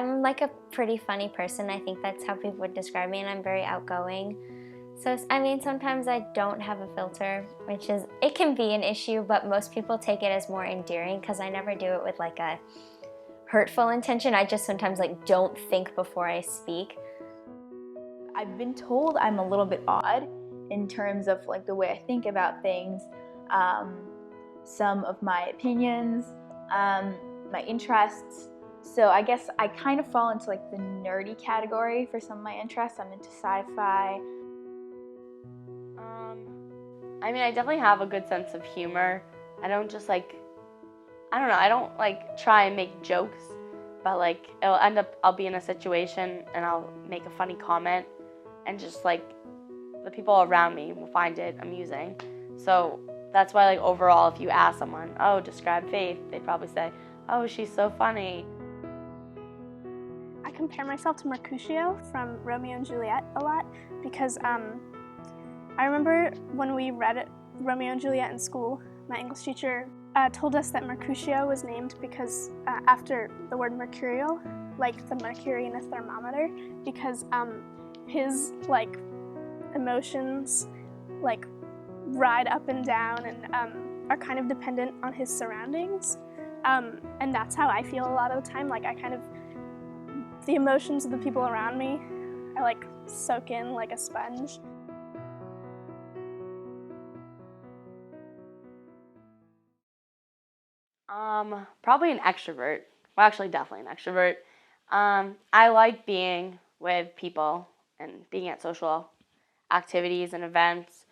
I'm like a pretty funny person. I think that's how people would describe me, and I'm very outgoing. So, I mean, sometimes I don't have a filter, it can be an issue, but most people take it as more endearing because I never do it with like a hurtful intention. I just sometimes like don't think before I speak. I've been told I'm a little bit odd in terms of like the way I think about things, some of my opinions, my interests. So I guess I kind of fall into like the nerdy category for some of my interests. I'm into sci-fi. I mean, I definitely have a good sense of humor. I don't just like, I don't know, I don't like try and make jokes, but like I'll be in a situation and I'll make a funny comment and just like the people around me will find it amusing. So that's why like overall if you ask someone, oh, describe Faith, they'd probably say, oh, she's so funny. I compare myself to Mercutio from Romeo and Juliet a lot because I remember when we read Romeo and Juliet in school, my English teacher told us that Mercutio was named because after the word mercurial, like the mercury in a thermometer, because his like emotions like ride up and down and are kind of dependent on his surroundings, and that's how I feel a lot of the time. Like the emotions of the people around me, I like soak in like a sponge. Probably an extrovert. Well, actually, definitely an extrovert. I like being with people and being at social activities and events,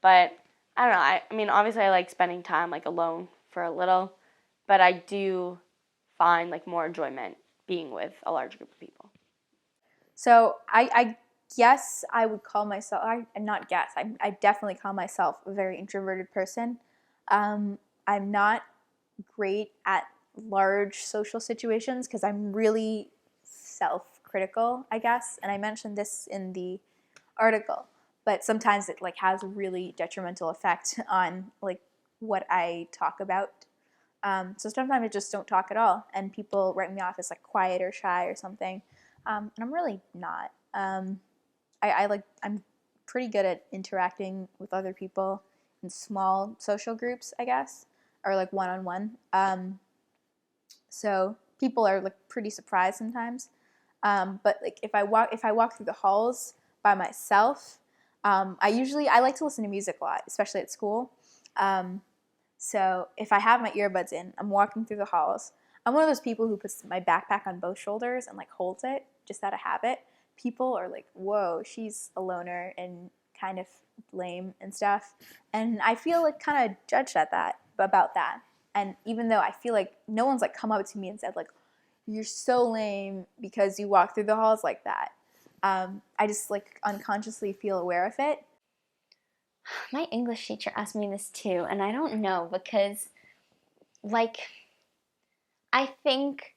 but I don't know. I mean, obviously, I like spending time like alone for a little, but I do find like more enjoyment being with a large group of people. So I guess I would call myself, I definitely call myself a very introverted person. I'm not great at large social situations because I'm really self-critical, I guess, and I mentioned this in the article, but sometimes it like has a really detrimental effect on like what I talk about. So sometimes I just don't talk at all, and people write me off as like quiet or shy or something, and I'm really not. I'm pretty good at interacting with other people in small social groups, I guess, or like one-on-one. So people are like pretty surprised sometimes. But like if I walk through the halls by myself, I like to listen to music a lot, especially at school. So if I have my earbuds in, I'm walking through the halls. I'm one of those people who puts my backpack on both shoulders and like holds it just out of habit. People are like, whoa, she's a loner and kind of lame and stuff. And I feel like kind of judged about that. And even though I feel like no one's like come up to me and said like, you're so lame because you walk through the halls like that. I just like unconsciously feel aware of it. My English teacher asked me this too, and I don't know because, like, I think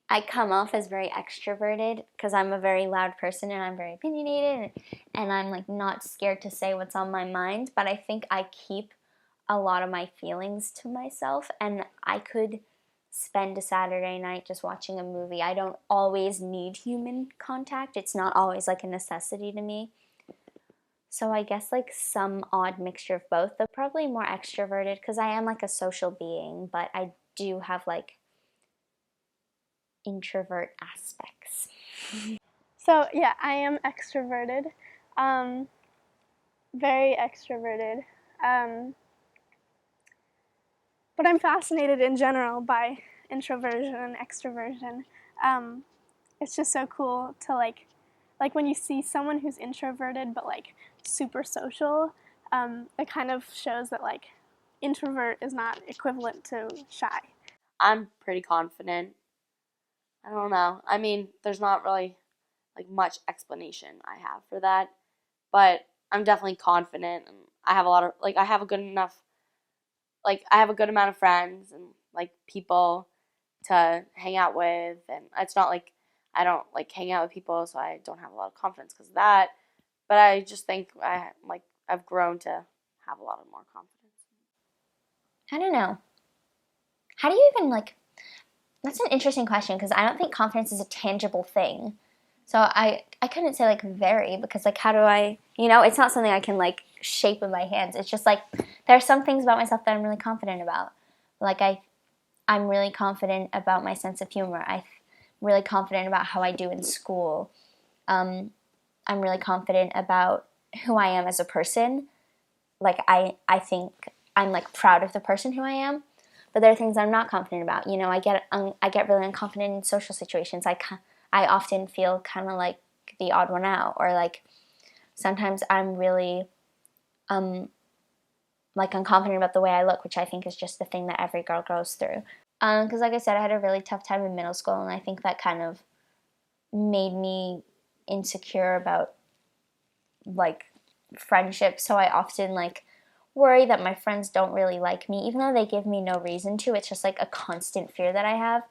I come off as very extroverted because I'm a very loud person and I'm very opinionated and I'm like not scared to say what's on my mind, but I think I keep a lot of my feelings to myself, and I could spend a Saturday night just watching a movie. I don't always need human contact. It's not always like a necessity to me. So I guess like some odd mixture of both, though probably more extroverted because I am like a social being, but I do have like introvert aspects. So yeah, I am extroverted, very extroverted, but I'm fascinated in general by introversion and extroversion. It's just so cool to like when you see someone who's introverted but like super social, it kind of shows that like introvert is not equivalent to shy. I'm pretty confident. I don't know. I mean, there's not really like much explanation I have for that, but I'm definitely confident and I have a lot of like I have a good enough like I have a good amount of friends and like people to hang out with, and it's not like I don't like hang out with people so I don't have a lot of confidence because of that, but I just think I've grown to have a lot of more confidence. I don't know. How do you even like, That's an interesting question because I don't think confidence is a tangible thing. So I couldn't say like very because like how do I, it's not something I can like shape with my hands. It's just like there are some things about myself that I'm really confident about. Like I'm really confident about my sense of humor. I'm really confident about how I do in school. I'm really confident about who I am as a person. Like I think I'm like proud of the person who I am. But there are things I'm not confident about. I get really unconfident in social situations. I often feel kind of like the odd one out, or like sometimes I'm really like unconfident about the way I look, which I think is just the thing that every girl goes through. Because like I said, I had a really tough time in middle school, and I think that kind of made me insecure about like friendships. So I often like worry that my friends don't really like me, even though they give me no reason to. It's just like a constant fear that I have,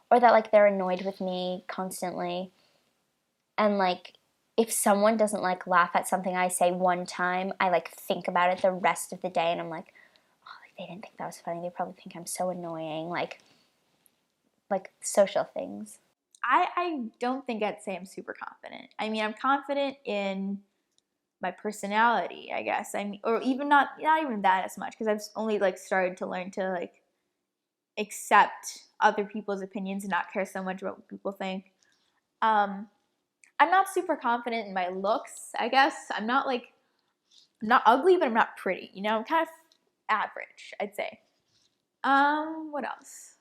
or that like they're annoyed with me constantly. And like if someone doesn't like laugh at something I say one time, I like think about it the rest of the day, and I'm like, oh, like they didn't think that was funny. They probably think I'm so annoying. Like social things. I don't think I'd say I'm super confident. I mean, I'm confident in my personality, I guess. I mean, or even not even that as much, because I've only like started to learn to like accept other people's opinions and not care so much about what people think. I'm not super confident in my looks, I guess. I'm not ugly, but I'm not pretty. I'm kind of average, I'd say. What else?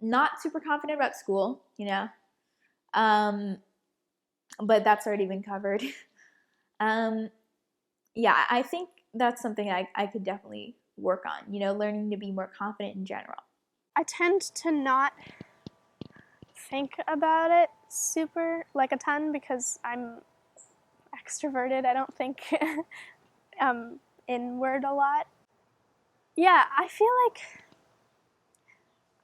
Not super confident about school, but that's already been covered. Yeah, I think that's something I could definitely work on, learning to be more confident in general. I tend to not think about it super like a ton because I'm extroverted. I don't think inward a lot. Yeah, I feel like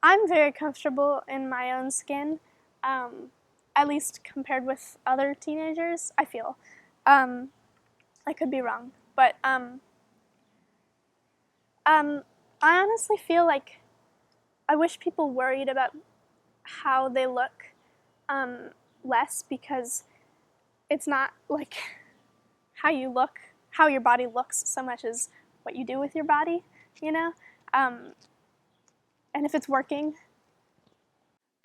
I'm very comfortable in my own skin, at least compared with other teenagers, I feel. I could be wrong, but I honestly feel like I wish people worried about how they look less, because it's not like how you look, how your body looks so much as what you do with your body, you know? And if it's working.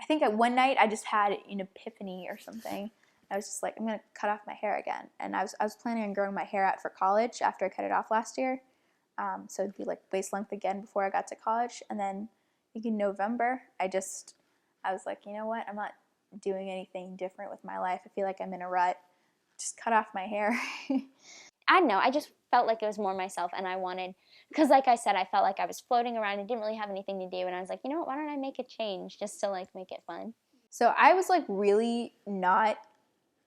I think one night I just had an epiphany or something. I was just like, I'm gonna cut off my hair again, and I was planning on growing my hair out for college after I cut it off last year, so it'd be like waist length again before I got to college. And then I think in November, I was like, you know what? I'm not doing anything different with my life. I feel like I'm in a rut. Just cut off my hair. I don't know. I just felt like it was more myself, and I wanted, because like I said, I felt like I was floating around and didn't really have anything to do, and I was like, you know what? Why don't I make a change just to like make it fun? So I was like really not.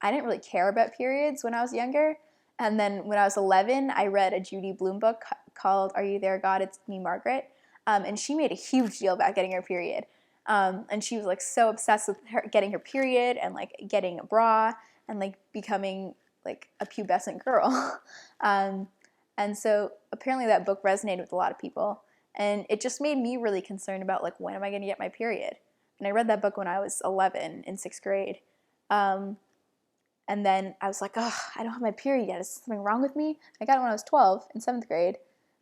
I didn't really care about periods when I was younger. And then when I was 11, I read a Judy Blume book called Are You There, God? It's Me, Margaret. And she made a huge deal about getting her period. And she was like so obsessed with her getting her period and like getting a bra and like becoming like a pubescent girl. And so apparently that book resonated with a lot of people. And it just made me really concerned about like, when am I going to get my period? And I read that book when I was 11 in 6th grade. And then I was like, oh, I don't have my period yet. Is something wrong with me? I got it when I was 12 in 7th grade.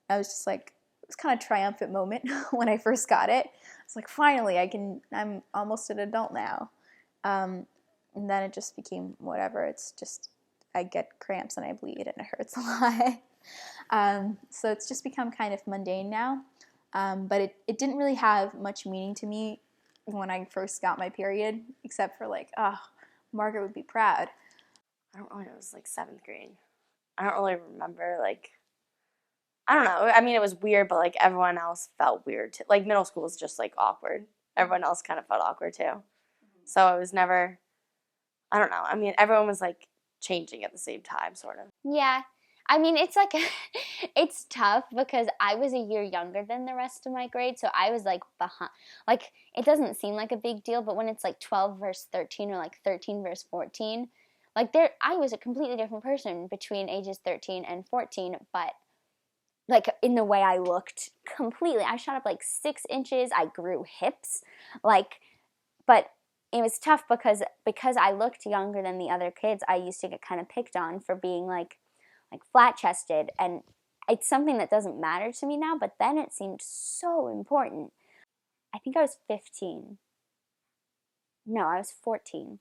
I was just like, it was kind of a triumphant moment when I first got it. I was like, finally, I'm almost an adult now. And then it just became whatever. It's just, I get cramps and I bleed and it hurts a lot. So it's just become kind of mundane now. But it didn't really have much meaning to me when I first got my period, except for like, oh, Margaret would be proud. I don't know. It was like 7th grade. I don't really remember. Like, I don't know. I mean, it was weird, but like everyone else felt weird too. Like middle school was just like awkward. Everyone else kind of felt awkward too. So it was never. I don't know. I mean, everyone was like changing at the same time, sort of. Yeah. I mean, it's like, it's tough because I was a year younger than the rest of my grade, so I was like behind. Like, it doesn't seem like a big deal, but when it's like 12 versus 13 or like 13 versus 14, like I was a completely different person between ages 13 and 14, but like in the way I looked completely. I shot up like 6 inches. I grew hips, like, but it was tough because I looked younger than the other kids. I used to get kind of picked on for being like flat chested, and it's something that doesn't matter to me now. But then it seemed so important. I think I was 15. No, I was 14.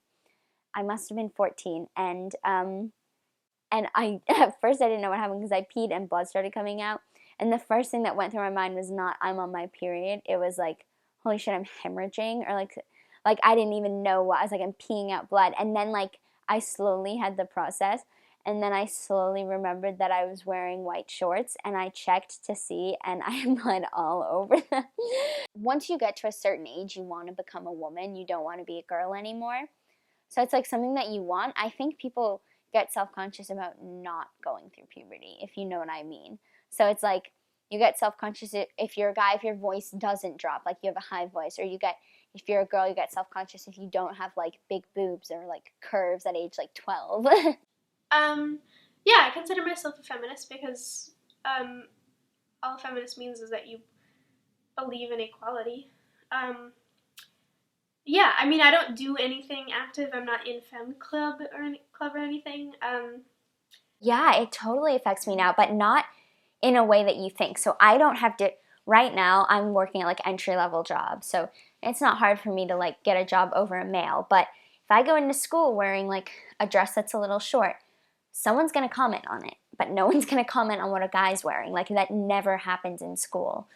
I must have been 14, and I at first I didn't know what happened because I peed and blood started coming out. And the first thing that went through my mind was not I'm on my period. It was like, holy shit, I'm hemorrhaging, or like I didn't even know what. I was like, I'm peeing out blood. And then like I slowly had the process, and then I slowly remembered that I was wearing white shorts, and I checked to see, and I had blood all over them. Once you get to a certain age, you want to become a woman. You don't want to be a girl anymore. So it's like something that you want. I think people get self-conscious about not going through puberty, if you know what I mean. So it's like you get self-conscious if you're a guy, if your voice doesn't drop, like you have a high voice, or if you're a girl, you get self-conscious if you don't have like big boobs or like curves at age like 12. Yeah, I consider myself a feminist because all a feminist means is that you believe in equality. Yeah, I mean, I don't do anything active. I'm not in femme club or anything. Yeah, it totally affects me now, but not in a way that you think. So I don't have to, right now I'm working at like entry-level jobs. So it's not hard for me to like get a job over a male. But if I go into school wearing like a dress that's a little short, someone's going to comment on it, but no one's going to comment on what a guy's wearing. Like that never happens in school.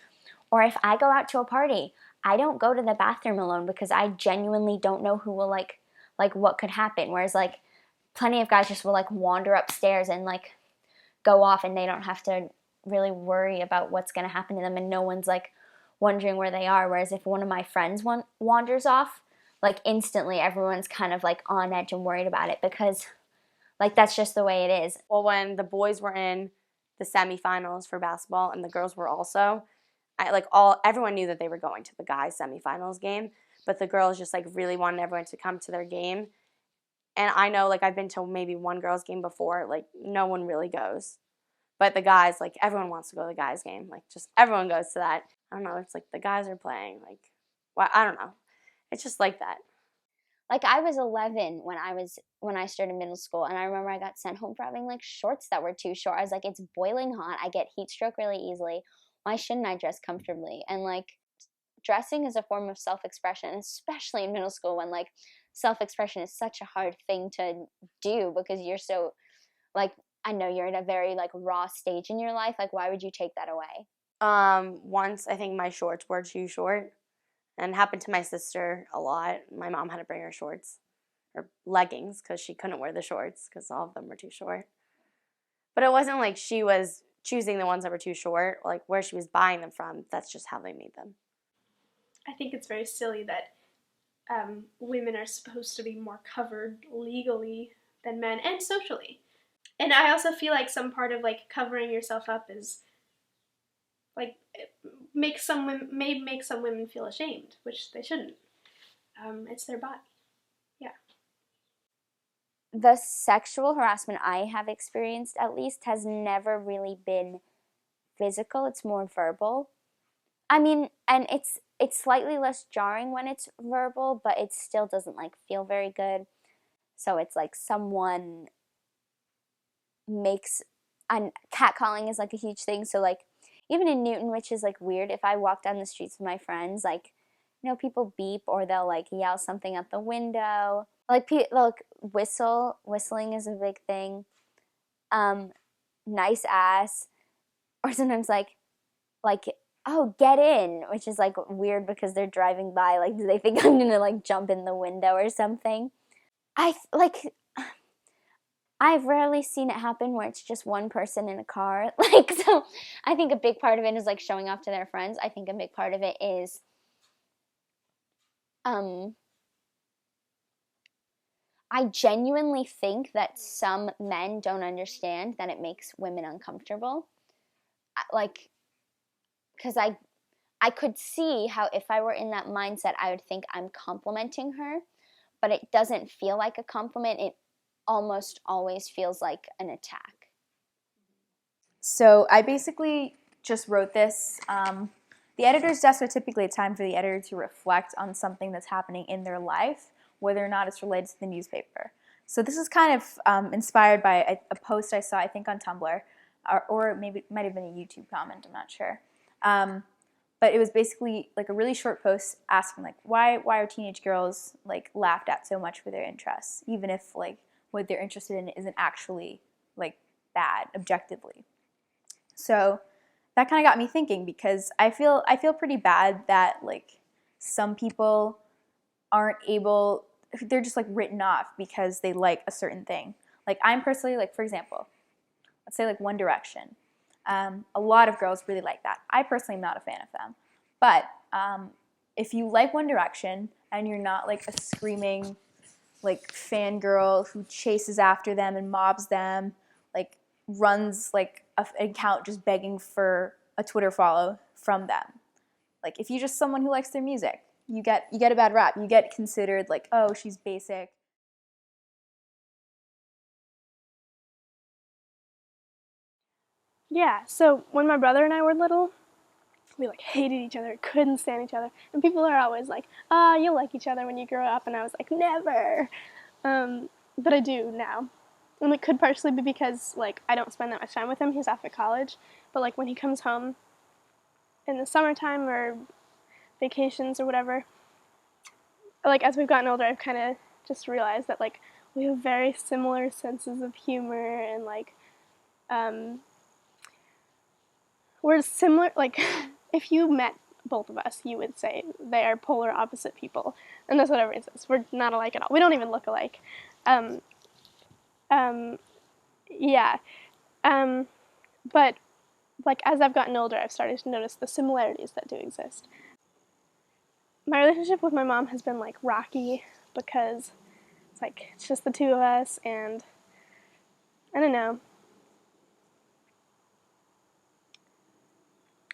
Or if I go out to a party, I don't go to the bathroom alone because I genuinely don't know who will like what could happen. Whereas like plenty of guys just will like wander upstairs and like go off, and they don't have to really worry about what's going to happen to them, and no one's like wondering where they are. Whereas if one of my friends wanders off, like instantly everyone's kind of like on edge and worried about it because like that's just the way it is. Well, when the boys were in the semifinals for basketball and the girls were also, everyone knew that they were going to the guys' semifinals game, but the girls just like really wanted everyone to come to their game. And I know like I've been to maybe one girls' game before, like no one really goes. But the guys, like everyone wants to go to the guys' game. Like just everyone goes to that. I don't know, it's like the guys are playing. Like, well, I don't know. It's just like that. Like I was 11 when I started middle school, and I remember I got sent home for having like shorts that were too short. I was like, it's boiling hot. I get heat stroke really easily. Why shouldn't I dress comfortably? And like dressing is a form of self-expression, especially in middle school when like self-expression is such a hard thing to do because you're so like, I know you're in a very like raw stage in your life. Like why would you take that away? Once I think my shorts were too short, and it happened to my sister a lot. My mom had to bring her shorts or leggings because she couldn't wear the shorts because all of them were too short. But it wasn't like she was choosing the ones that were too short, like where she was buying them from. That's just how they made them. I think it's very silly that women are supposed to be more covered legally than men and socially. And I also feel like some part of like covering yourself up is like may make some women feel ashamed, which they shouldn't. It's their body. Yeah. The sexual harassment I have experienced, at least, has never really been physical. It's more verbal. I mean, and it's slightly less jarring when it's verbal, but it still doesn't like feel very good. So it's like someone makes, and catcalling is like a huge thing. So like even in Newton, which is like weird, if I walk down the streets with my friends, like, you know, people beep or they'll like yell something out the window. Like whistling is a big thing. Nice ass, or sometimes like oh, get in, which is like weird because they're driving by. Like, do they think I'm gonna like jump in the window or something? I've rarely seen it happen where it's just one person in a car. Like, so I think a big part of it is like showing off to their friends. I think a big part of it is I genuinely think that some men don't understand that it makes women uncomfortable. Like, because I could see how if I were in that mindset, I would think I'm complimenting her, but it doesn't feel like a compliment. It almost always feels like an attack. So I basically just wrote this. The editor's desks are typically a time for the editor to reflect on something that's happening in their life, whether or not it's related to the newspaper. So this is kind of inspired by a post I saw, I think, on Tumblr, or maybe it might have been a YouTube comment, I'm not sure. But it was basically like a really short post asking like why are teenage girls like laughed at so much for their interests, even if like what they're interested in isn't actually like bad objectively. So that kind of got me thinking, because I feel pretty bad that like some people aren't able, they're just like written off because they like a certain thing. Like I'm personally, like for example, let's say like One Direction. A lot of girls really like that. I personally am not a fan of them. But if you like One Direction and you're not like a screaming like fangirl who chases after them and mobs them, like runs like an account just begging for a Twitter follow from them. Like if you're just someone who likes their music, you get a bad rap. You get considered like, oh, she's basic. Yeah, so when my brother and I were little, we like hated each other, couldn't stand each other. And people are always like, you'll like each other when you grow up. And I was like, never. But I do now. And it could partially be because like I don't spend that much time with him. He's off at college. But like when he comes home in the summertime or vacations or whatever, like as we've gotten older, I've kind of just realized that like we have very similar senses of humor and like we're similar. Like if you met both of us, you would say they are polar opposite people, and that's what everyone says. We're not alike at all. We don't even look alike. Yeah. But like as I've gotten older, I've started to notice the similarities that do exist. My relationship with my mom has been like rocky because it's just the two of us, and I don't know.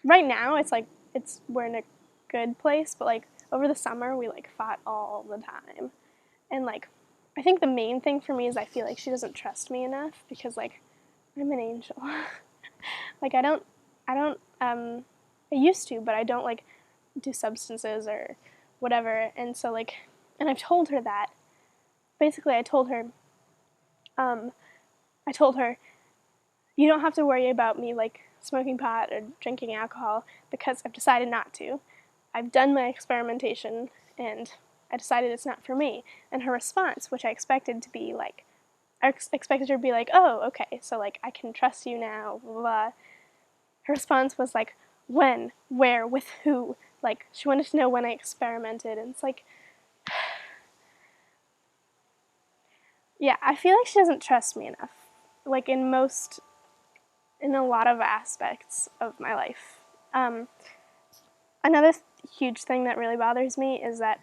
Right now we're in a good place, but like over the summer we like fought all the time. And like I think the main thing for me is I feel like she doesn't trust me enough because like I'm an angel. Like I used to, but I don't like do substances or whatever. And so like, and I've told her that. Basically I told her you don't have to worry about me like smoking pot or drinking alcohol because I've decided not to. I've done my experimentation and I decided it's not for me. And her response, which I expected to be like, I expected her to be like, oh, okay, so like I can trust you now, blah, blah, blah. Her response was like, when, where, with who? Like she wanted to know when I experimented, and it's like, yeah, I feel like she doesn't trust me enough. Like in a lot of aspects of my life. Another huge thing that really bothers me is that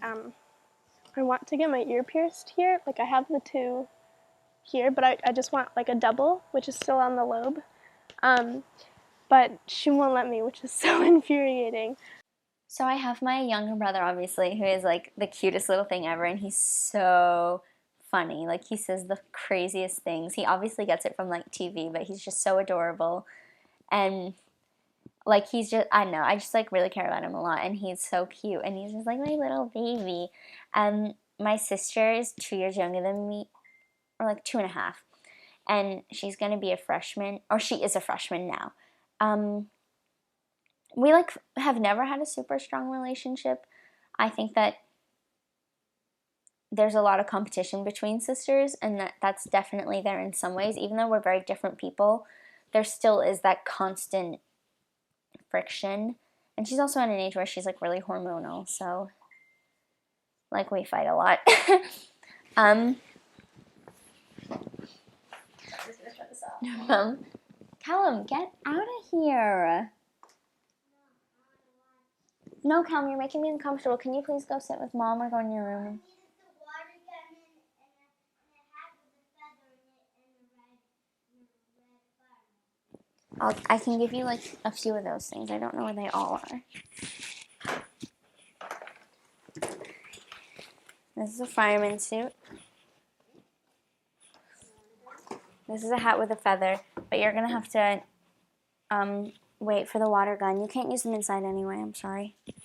I want to get my ear pierced here. Like I have the two here, but I just want like a double, which is still on the lobe. But she won't let me, which is so infuriating. So I have my younger brother, obviously, who is like the cutest little thing ever, and he's so funny. Like he says the craziest things. He obviously gets it from like TV, but he's just so adorable. And like he's just, I don't know, I just like really care about him a lot, and he's so cute, and he's just like my little baby. My sister is 2 years younger than me, or like 2.5, and she's gonna be a freshman, or she is a freshman now. We like have never had a super strong relationship. I think that there's a lot of competition between sisters, and that's definitely there in some ways. Even though we're very different people, there still is that constant friction. And she's also at an age where she's like really hormonal, so like we fight a lot. Callum, get out of here. No, Callum, you're making me uncomfortable. Can you please go sit with Mom or go in your room? I can give you like a few of those things. I don't know where they all are. This is a fireman suit. This is a hat with a feather, but you're gonna have to Wait for the water gun. You can't use them inside anyway. I'm sorry. It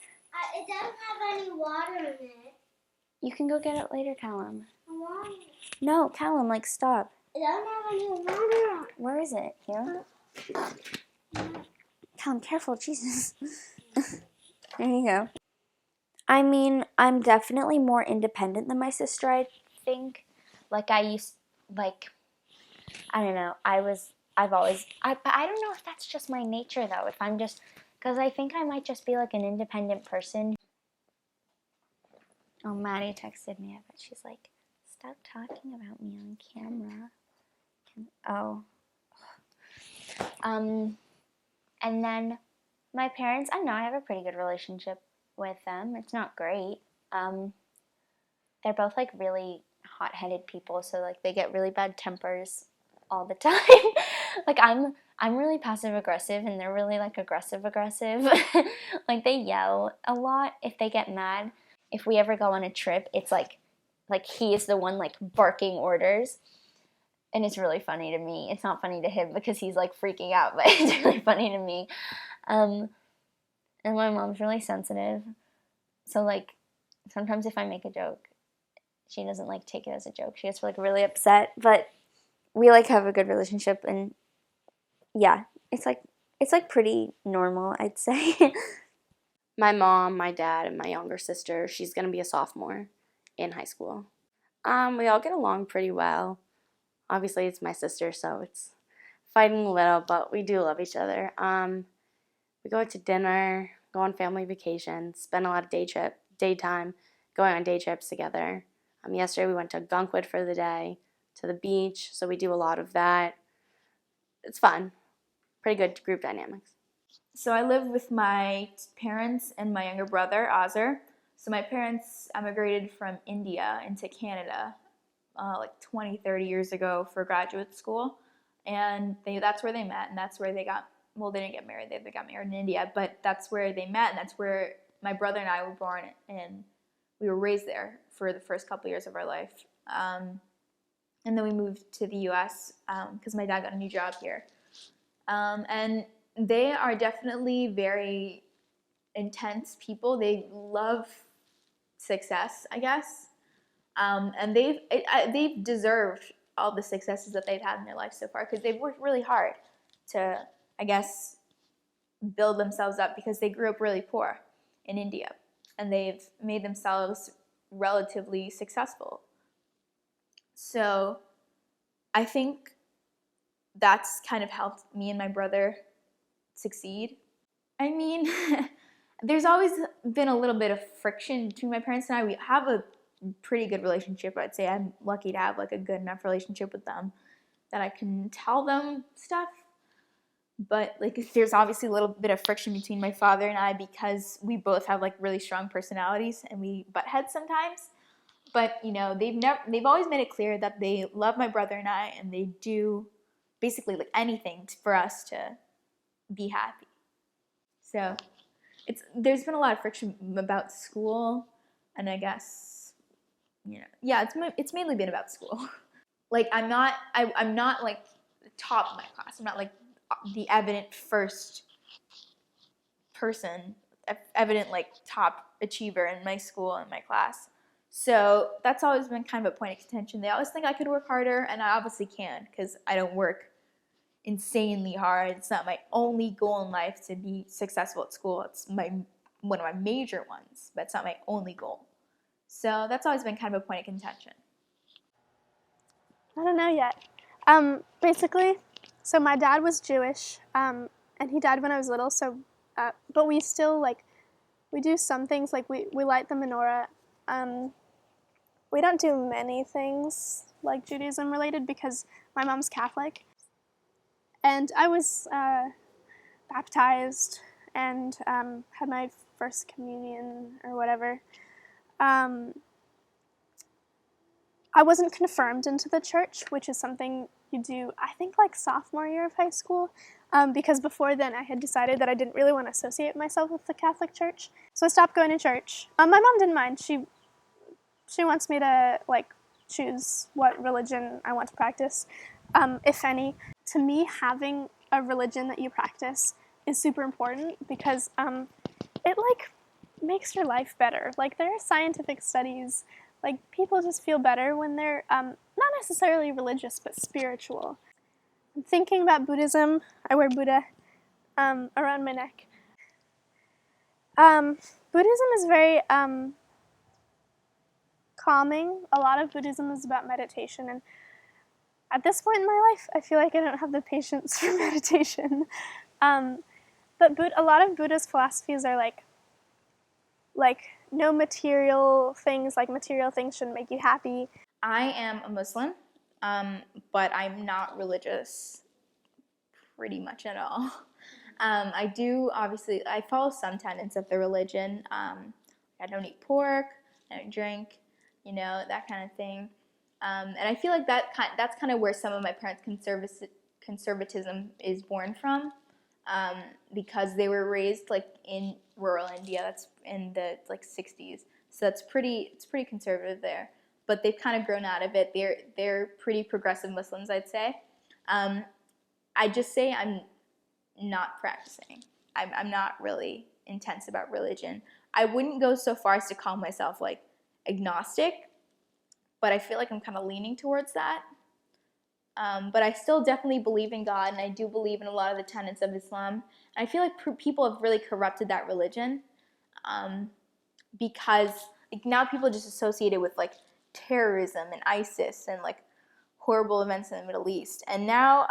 doesn't have any water in it. You can go get it later, Callum. I want it. No, Callum, like, stop. It doesn't have any water. Where is it? Here? Callum, careful, Jesus. There you go. I mean, I'm definitely more independent than my sister, I think. Like, I don't know, but I don't know if that's just my nature, though. If I'm just, because I think I might just be, like, an independent person. Oh, Maddie texted me, but she's like, stop talking about me on camera. And then my parents, I don't know, I have a pretty good relationship with them. It's not great. They're both, like, really hot-headed people, so, like, they get really bad tempers all the time. Like, I'm really passive-aggressive, and they're really, like, aggressive-aggressive. Like, they yell a lot if they get mad. If we ever go on a trip, it's like he is the one, like, barking orders. And it's really funny to me. It's not funny to him because he's, like, freaking out, but it's really funny to me. And my mom's really sensitive. So, like, sometimes if I make a joke, she doesn't, like, take it as a joke. She gets, like, really upset. But we, like, have a good relationship. And, yeah, it's pretty normal, I'd say. My mom, my dad, and my younger sister, she's going to be a sophomore in high school. We all get along pretty well. Obviously, it's my sister, so it's fighting a little, but we do love each other. We go out to dinner, go on family vacations, spend a lot of daytime going on day trips together. Yesterday, we went to Gunkwood for the day, to the beach, so we do a lot of that. It's fun. Pretty good group dynamics. So I live with my parents and my younger brother, Azar. So my parents emigrated from India into Canada like 20, 30 years ago for graduate school. And that's where they met, and that's where they didn't get married. They got married in India, but that's where they met, and that's where my brother and I were born, and we were raised there for the first couple years of our life. And then we moved to the U.S. Because my dad got a new job here. And they are definitely very intense people. They love success, I guess. And they've deserved all the successes that they've had in their life so far because they've worked really hard to, I guess, build themselves up because they grew up really poor in India. And they've made themselves relatively successful. So I think that's kind of helped me and my brother succeed. I mean, there's always been a little bit of friction between my parents and I. We have a pretty good relationship, I'd say. I'm lucky to have, like, a good enough relationship with them that I can tell them stuff. But, like, there's obviously a little bit of friction between my father and I because we both have, like, really strong personalities and we butt heads sometimes. But, you know, they've always made it clear that they love my brother and I, and they do basically, like, anything for us to be happy. So there's been a lot of friction about school, and I guess, you know, yeah, it's mainly been about school. Like, I'm not like the top of my class. I'm not like the evident first person, evident, like, top achiever in my school and my class. So that's always been kind of a point of contention. They always think I could work harder, and I obviously can because I don't work insanely hard. It's not my only goal in life to be successful at school. It's one of my major ones, but it's not my only goal. So that's always been kind of a point of contention. I don't know yet. Basically, so my dad was Jewish, and he died when I was little. So, but we still, like, we do some things, like we light the menorah. We don't do many things like Judaism related because my mom's Catholic. And I was baptized and had my first communion or whatever. I wasn't confirmed into the church, which is something you do, I think, like sophomore year of high school, because before then I had decided that I didn't really want to associate myself with the Catholic Church. So I stopped going to church. My mom didn't mind. She wants me to, like, choose what religion I want to practice, if any. To me, having a religion that you practice is super important because it like makes your life better. Like there are scientific studies, like people just feel better when they're not necessarily religious but spiritual. I'm thinking about Buddhism. I wear Buddha around my neck. Buddhism is very calming. A lot of Buddhism is about meditation, and at this point in my life, I feel like I don't have the patience for meditation. But a lot of Buddha's philosophies are like no material things, like material things shouldn't make you happy. I am a Muslim, but I'm not religious pretty much at all. I do, obviously, I follow some tenets of the religion. I don't eat pork, I don't drink, that kind of thing. And I feel like that's kind of where some of my parents' conservatism is born from, because they were raised like in rural India. That's in the like 60s, so it's pretty conservative there. But they've kind of grown out of it. They're pretty progressive Muslims, I'd say. I just say I'm not practicing. I'm not really intense about religion. I wouldn't go so far as to call myself like agnostic, but I feel like I'm kind of leaning towards that. But I still definitely believe in God, and I do believe in a lot of the tenets of Islam. And I feel like people have really corrupted that religion, because like now people just associate it with like terrorism and ISIS and like horrible events in the Middle East. And now,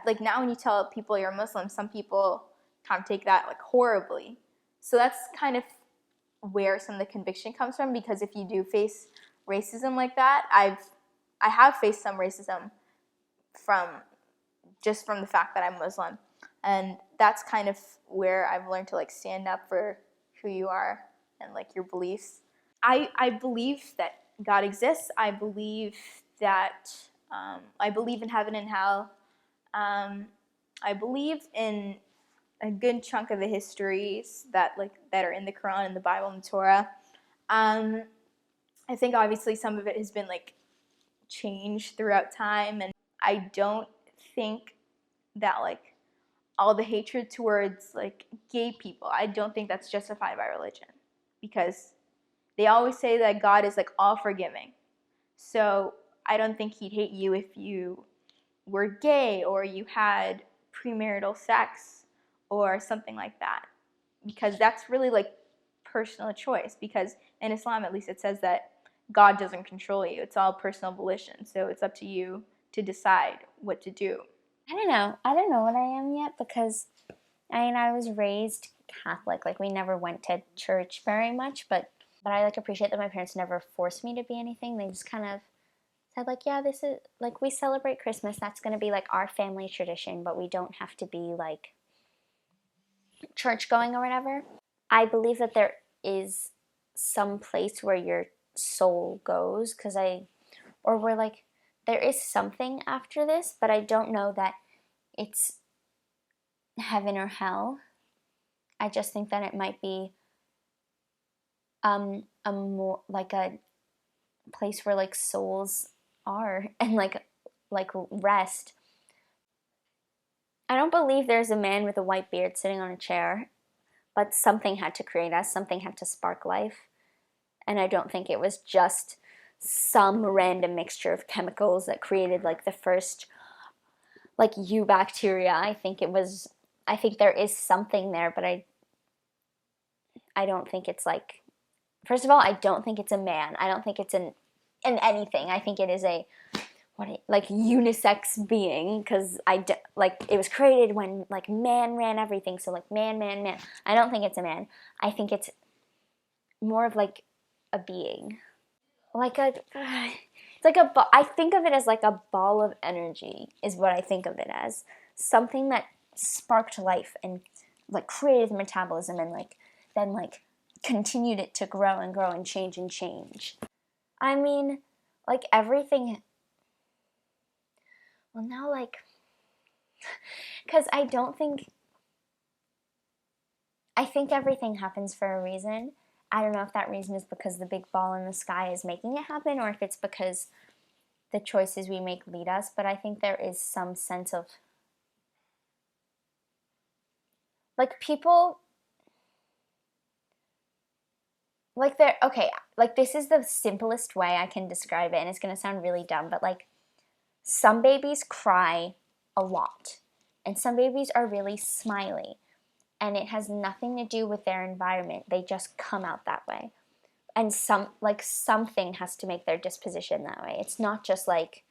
like now when you tell people you're Muslim, some people kind of take that like horribly. So that's kind of where some of the conviction comes from, because if you do face racism like that, I have faced some racism from the fact that I'm Muslim, and that's kind of where I've learned to like stand up for who you are and like your beliefs. I believe that God exists. I believe that I believe in heaven and hell. I believe in a good chunk of the histories that are in the Quran and the Bible and the Torah. I think obviously some of it has been like changed throughout time, and I don't think that like all the hatred towards like gay people, I don't think that's justified by religion, because they always say that God is like all forgiving. So I don't think he'd hate you if you were gay or you had premarital sex or something like that, because that's really like personal choice. Because in Islam, at least, it says that God doesn't control you. It's all personal volition. So it's up to you to decide what to do. I don't know what I am yet, because I was raised Catholic. Like we never went to church very much, but I like appreciate that my parents never forced me to be anything. They just kind of said like, yeah, this is like, we celebrate Christmas. That's going to be like our family tradition, but we don't have to be like church going or whatever. I believe that there is some place where your soul goes, or where like there is something after this, but I don't know that it's heaven or hell. I just think that it might be a more like a place where like souls are and like rest. I don't believe there's a man with a white beard sitting on a chair, but something had to create us, something had to spark life. And I don't think it was just some random mixture of chemicals that created like the first like eubacteria. I think there is something there, but I don't think it's like, first of all, I don't think it's a man. I don't think it's in anything. I think it is a unisex being, because it was created when like man ran everything. So like man. I don't think it's a man. I think it's more of like a being, I think of it as like a ball of energy is what I think of it as. Something that sparked life and like created metabolism and like then like continued it to grow and change. I mean, like everything. Well, now like, because I think everything happens for a reason. I don't know if that reason is because the big ball in the sky is making it happen, or if it's because the choices we make lead us, but I think there is some sense of like people, like they're, okay, like this is the simplest way I can describe it, and it's going to sound really dumb, but like some babies cry a lot, and some babies are really smiley, and it has nothing to do with their environment. They just come out that way. And something has to make their disposition that way. It's not just like,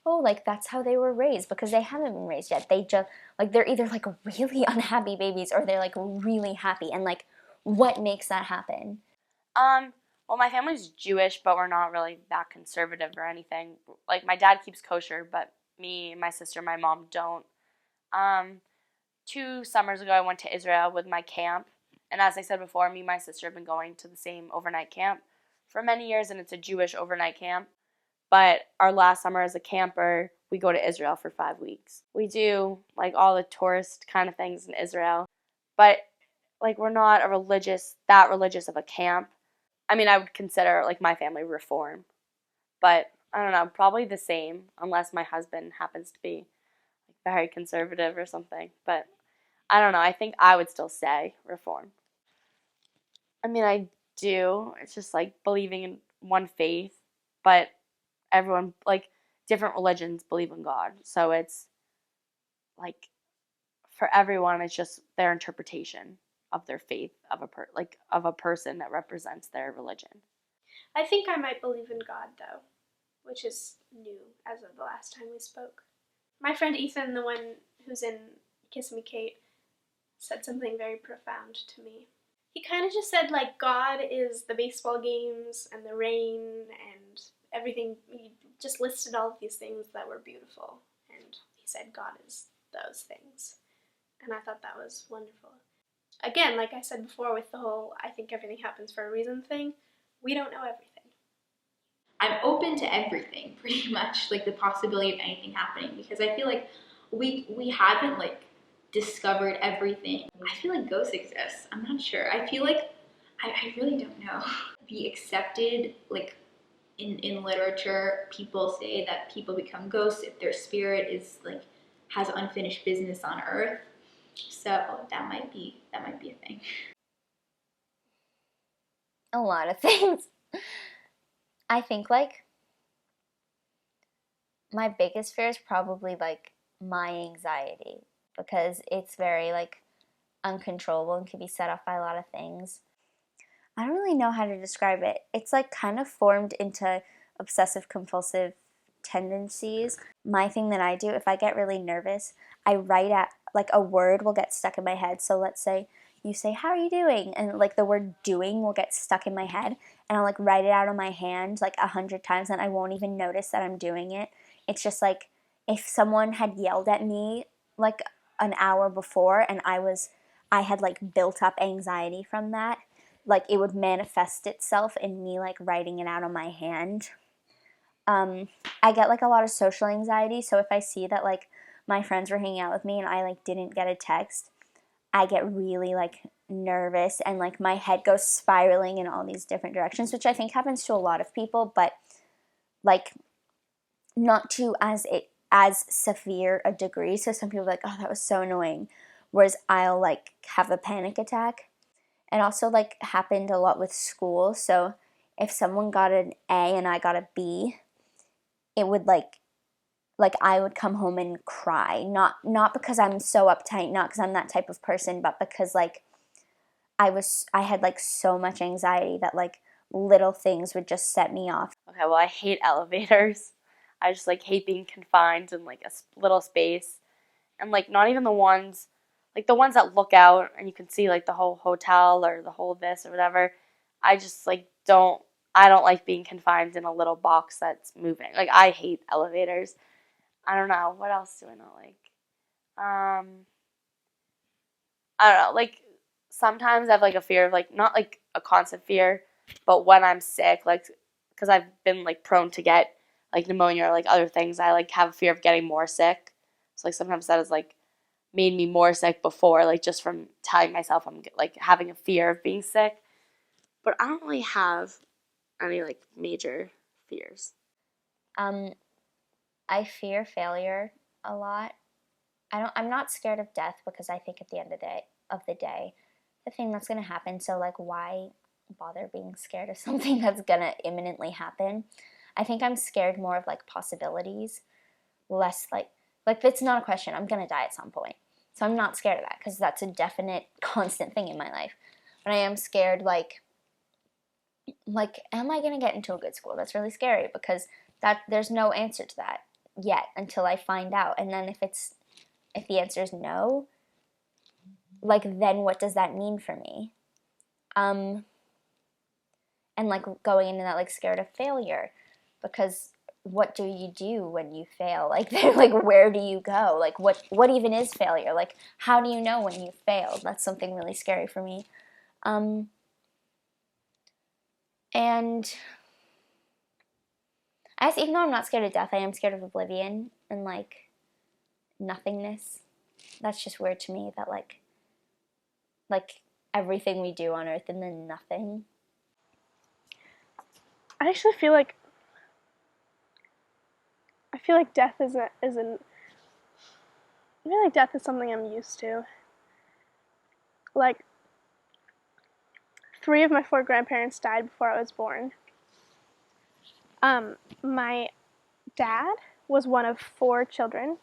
oh, like that's how they were raised, because they haven't been raised yet. They just, like, they're either like really unhappy babies or they're like really happy. And like, what makes that happen? Well, my family's Jewish, but we're not really that conservative or anything. Like, my dad keeps kosher, but me, my sister, my mom don't. 2 summers ago, I went to Israel with my camp. And as I said before, me and my sister have been going to the same overnight camp for many years, and it's a Jewish overnight camp. But our last summer as a camper, we go to Israel for 5 weeks. We do, like, all the tourist kind of things in Israel. But, like, we're not that religious of a camp. I mean, I would consider, like, my family Reform. But, I don't know, probably the same, unless my husband happens to be like, very conservative or something. But, I don't know, I think I would still say Reform. I mean, I do. It's just, like, believing in one faith. But everyone, like, different religions believe in God. So it's, like, for everyone, it's just their interpretation of their faith of a person that represents their religion. I think I might believe in God, though, which is new as of the last time we spoke. My friend Ethan, the one who's in Kiss Me Kate, said something very profound to me. He kind of just said, like, God is the baseball games and the rain and everything. He just listed all of these things that were beautiful, and he said God is those things. And I thought that was wonderful. Again, like I said before with the whole I think everything happens for a reason thing, we don't know everything. I'm open to everything, pretty much, like the possibility of anything happening, because I feel like we haven't like discovered everything. I feel like ghosts exist. I'm not sure. I feel like I really don't know. The accepted, like in literature, people say that people become ghosts if their spirit is like has unfinished business on Earth. So that might be a thing. A lot of things. I think like my biggest fear is probably like my anxiety, because it's very like uncontrollable and can be set off by a lot of things. I don't really know how to describe it. It's like kind of formed into obsessive compulsive tendencies. My thing that I do, if I get really nervous, I write out, like a word will get stuck in my head. So let's say you say, "How are you doing?" And like the word doing will get stuck in my head, and I'll like write it out on my hand like 100 times, and I won't even notice that I'm doing it. It's just like if someone had yelled at me like an hour before and I had like built up anxiety from that, like it would manifest itself in me like writing it out on my hand. I get like a lot of social anxiety, so if I see that like my friends were hanging out with me and I like didn't get a text, I get really like nervous and like my head goes spiraling in all these different directions, which I think happens to a lot of people, but like not to as severe a degree. So some people are like, "Oh, that was so annoying," whereas I'll like have a panic attack. It also like happened a lot with school. So if someone got an A and I got a B, it would like I would come home and cry. Not because I'm so uptight, not because I'm that type of person, but because like I had like so much anxiety that like little things would just set me off. Okay, well, I hate elevators. I just, like, hate being confined in, like, a little space. And, like, not even the ones that look out and you can see, like, the whole hotel or the whole this or whatever. I just, like, I don't like being confined in a little box that's moving. Like, I hate elevators. I don't know. What else do I not like? I don't know. Like, sometimes I have, like, a fear of, like, not, like, a constant fear, but when I'm sick, like, because I've been, like, prone to get, like, pneumonia or, like, other things, I, like, have a fear of getting more sick. So, like, sometimes that has, like, made me more sick before, like, just from telling myself I'm, like, having a fear of being sick. But I don't really have any, like, major fears. I fear failure a lot. I'm not scared of death because I think at the end of the day, the thing that's going to happen, so like why bother being scared of something that's going to imminently happen? I think I'm scared more of like possibilities, less like it's not a question. I'm going to die at some point. So I'm not scared of that because that's a definite constant thing in my life. But I am scared like am I going to get into a good school? That's really scary because that there's no answer to that yet until I find out. And then if the answer is no, like then what does that mean for me? And like going into that like scared of failure, because what do you do when you fail? Like like where do you go? Like what even is failure? Like how do you know when you failed? That's something really scary for me. And I guess even though I'm not scared of death, I am scared of oblivion and like nothingness. That's just weird to me that like everything we do on earth and then nothing. I actually feel like death death is something I'm used to. Like 3 of my 4 grandparents died before I was born. My dad was one of 4 children.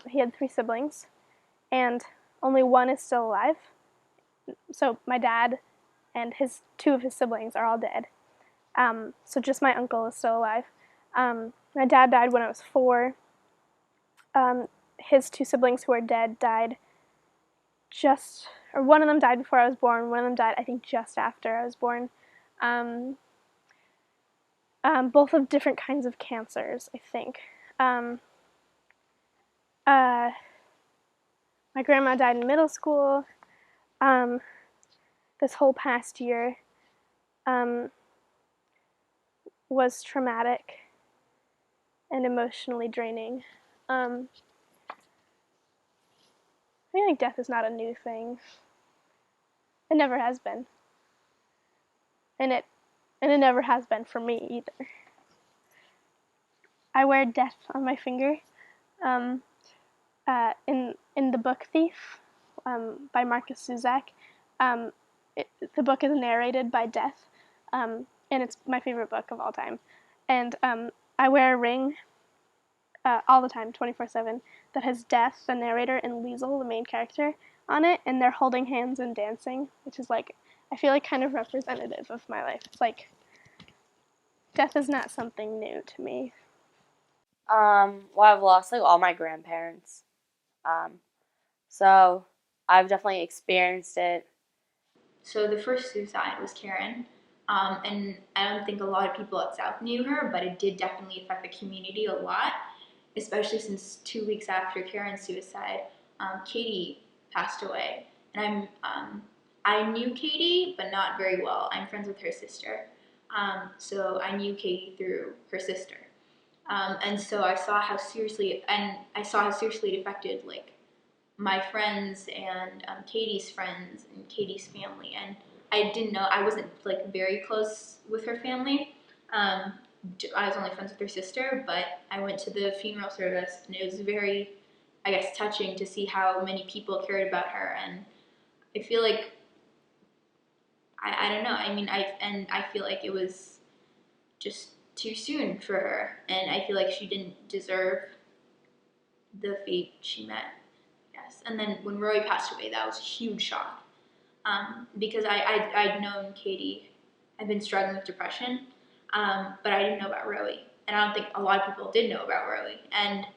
He had 3 siblings, and only one is still alive. So my dad and 2 of his siblings are all dead. So just my uncle is still alive. My dad died when I was 4. His 2 siblings who are dead died one of them died before I was born. One of them died, I think, just after I was born. Both of different kinds of cancers, I think. My grandma died in middle school. This whole past year was traumatic and emotionally draining. I feel like death is not a new thing. It never has been. And it never has been for me either. I wear death on my finger. In the book Thief by Marcus Zusak, the book is narrated by Death, and it's my favorite book of all time. And I wear a ring all the time, 24/7, that has Death, the narrator, and Liesel, the main character, on it, and they're holding hands and dancing, which is like, I feel like kind of representative of my life. It's like, death is not something new to me. Well, I've lost like all my grandparents. So I've definitely experienced it. So the first suicide was Karen, and I don't think a lot of people at South knew her, but it did definitely affect the community a lot, especially since 2 weeks after Karen's suicide, Katie passed away. And I knew Katie, but not very well. I'm friends with her sister, so I knew Katie through her sister. And so I saw how seriously it affected like my friends and Katie's friends and Katie's family. And I didn't know, I wasn't like very close with her family. I was only friends with her sister, but I went to the funeral service and it was very, I guess, touching to see how many people cared about her. And I feel like, I don't know, I mean, I feel like it was just too soon for her, and I feel like she didn't deserve the fate she met. Yes, and then when Roy passed away, that was a huge shock, because I'd known Katie had been struggling with depression, but I didn't know about Roy, and I don't think a lot of people did know about Roy, and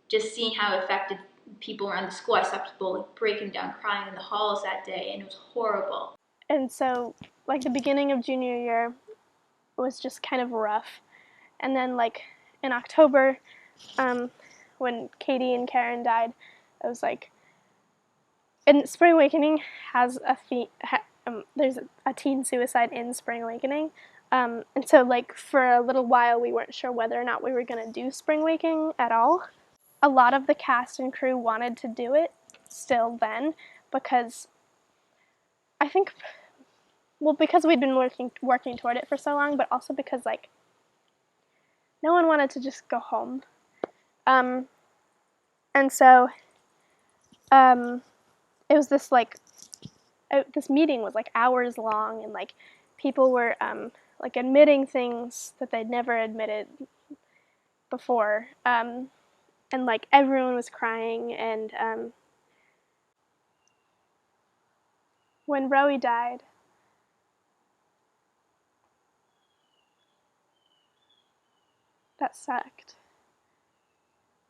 just seeing how it affected people around the school, I saw people like breaking down, crying in the halls that day, and it was horrible. And so, like, the beginning of junior year was just kind of rough. And then, like, in October, when Katie and Karen died, it was like, and Spring Awakening has there's a teen suicide in Spring Awakening. And so, like, for a little while, we weren't sure whether or not we were going to do Spring Awakening at all. A lot of the cast and crew wanted to do it still then, because I think, well, because we'd been working toward it for so long, but also because, like, no one wanted to just go home. And so it was this like this meeting was like hours long, and like people were like admitting things that they'd never admitted before, and like everyone was crying. And when Rowie died, that sucked.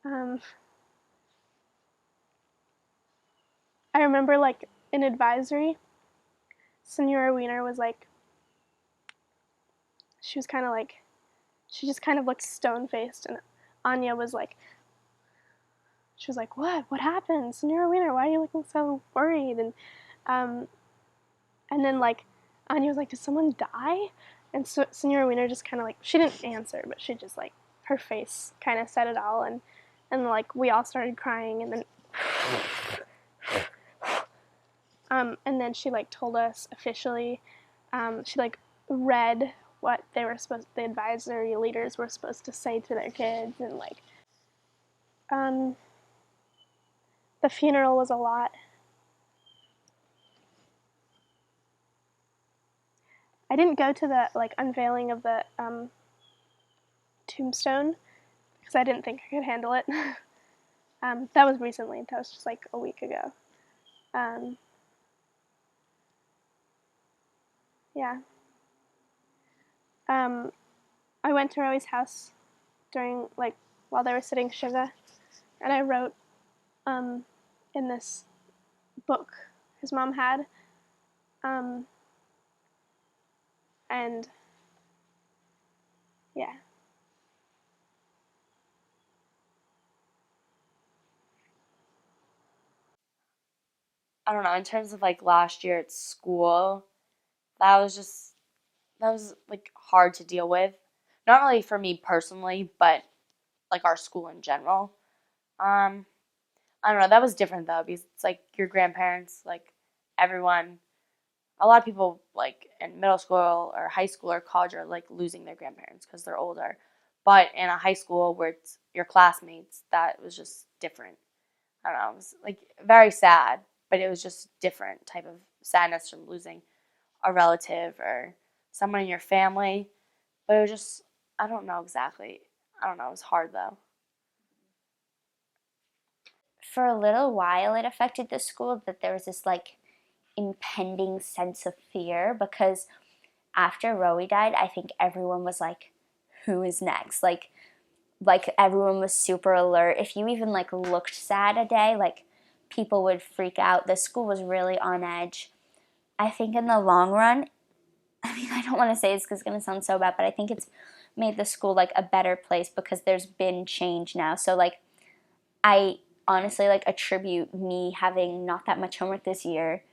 I remember like in advisory, Senora Wiener was like, she was kind of like, she just kind of looked stone-faced, and Anya was like, she was like, what happened? Senora Wiener, why are you looking so worried? Um, and then like, Anya was like, did someone die? And so Senora Wiener just kind of like, she didn't answer, but she just like, her face kind of said it all. And like, we all started crying, and then and then she like told us officially, she like read what they were supposed, the advisory leaders were supposed to say to their kids. And like, the funeral was a lot. I didn't go to the like unveiling of the tombstone because I didn't think I could handle it. That was recently. That was just like a week ago. Yeah. I went to Rowie's house during like while they were sitting shiva, and I wrote in this book his mom had, and yeah. I don't know, in terms of like last year at school, that was just that was like hard to deal with. Not really for me personally, but like our school in general. I don't know, that was different though because it's like your grandparents, like everyone, a lot of people like in middle school or high school or college are like losing their grandparents because they're older. But in a high school where it's your classmates, that was just different. I don't know, it was like very sad, but it was just different type of sadness from losing a relative or someone in your family. But it was just, I don't know exactly. I don't know, it was hard though. For a little while, it affected the school that there was this like impending sense of fear because after Rowie died, I think everyone was like, who is next? Like everyone was super alert. If you even like looked sad a day, like people would freak out. The school was really on edge. I think in the long run, I mean, I don't want to say this because it's going to sound so bad, but I think it's made the school like a better place because there's been change now. So like I honestly like attribute me having not that much homework this year,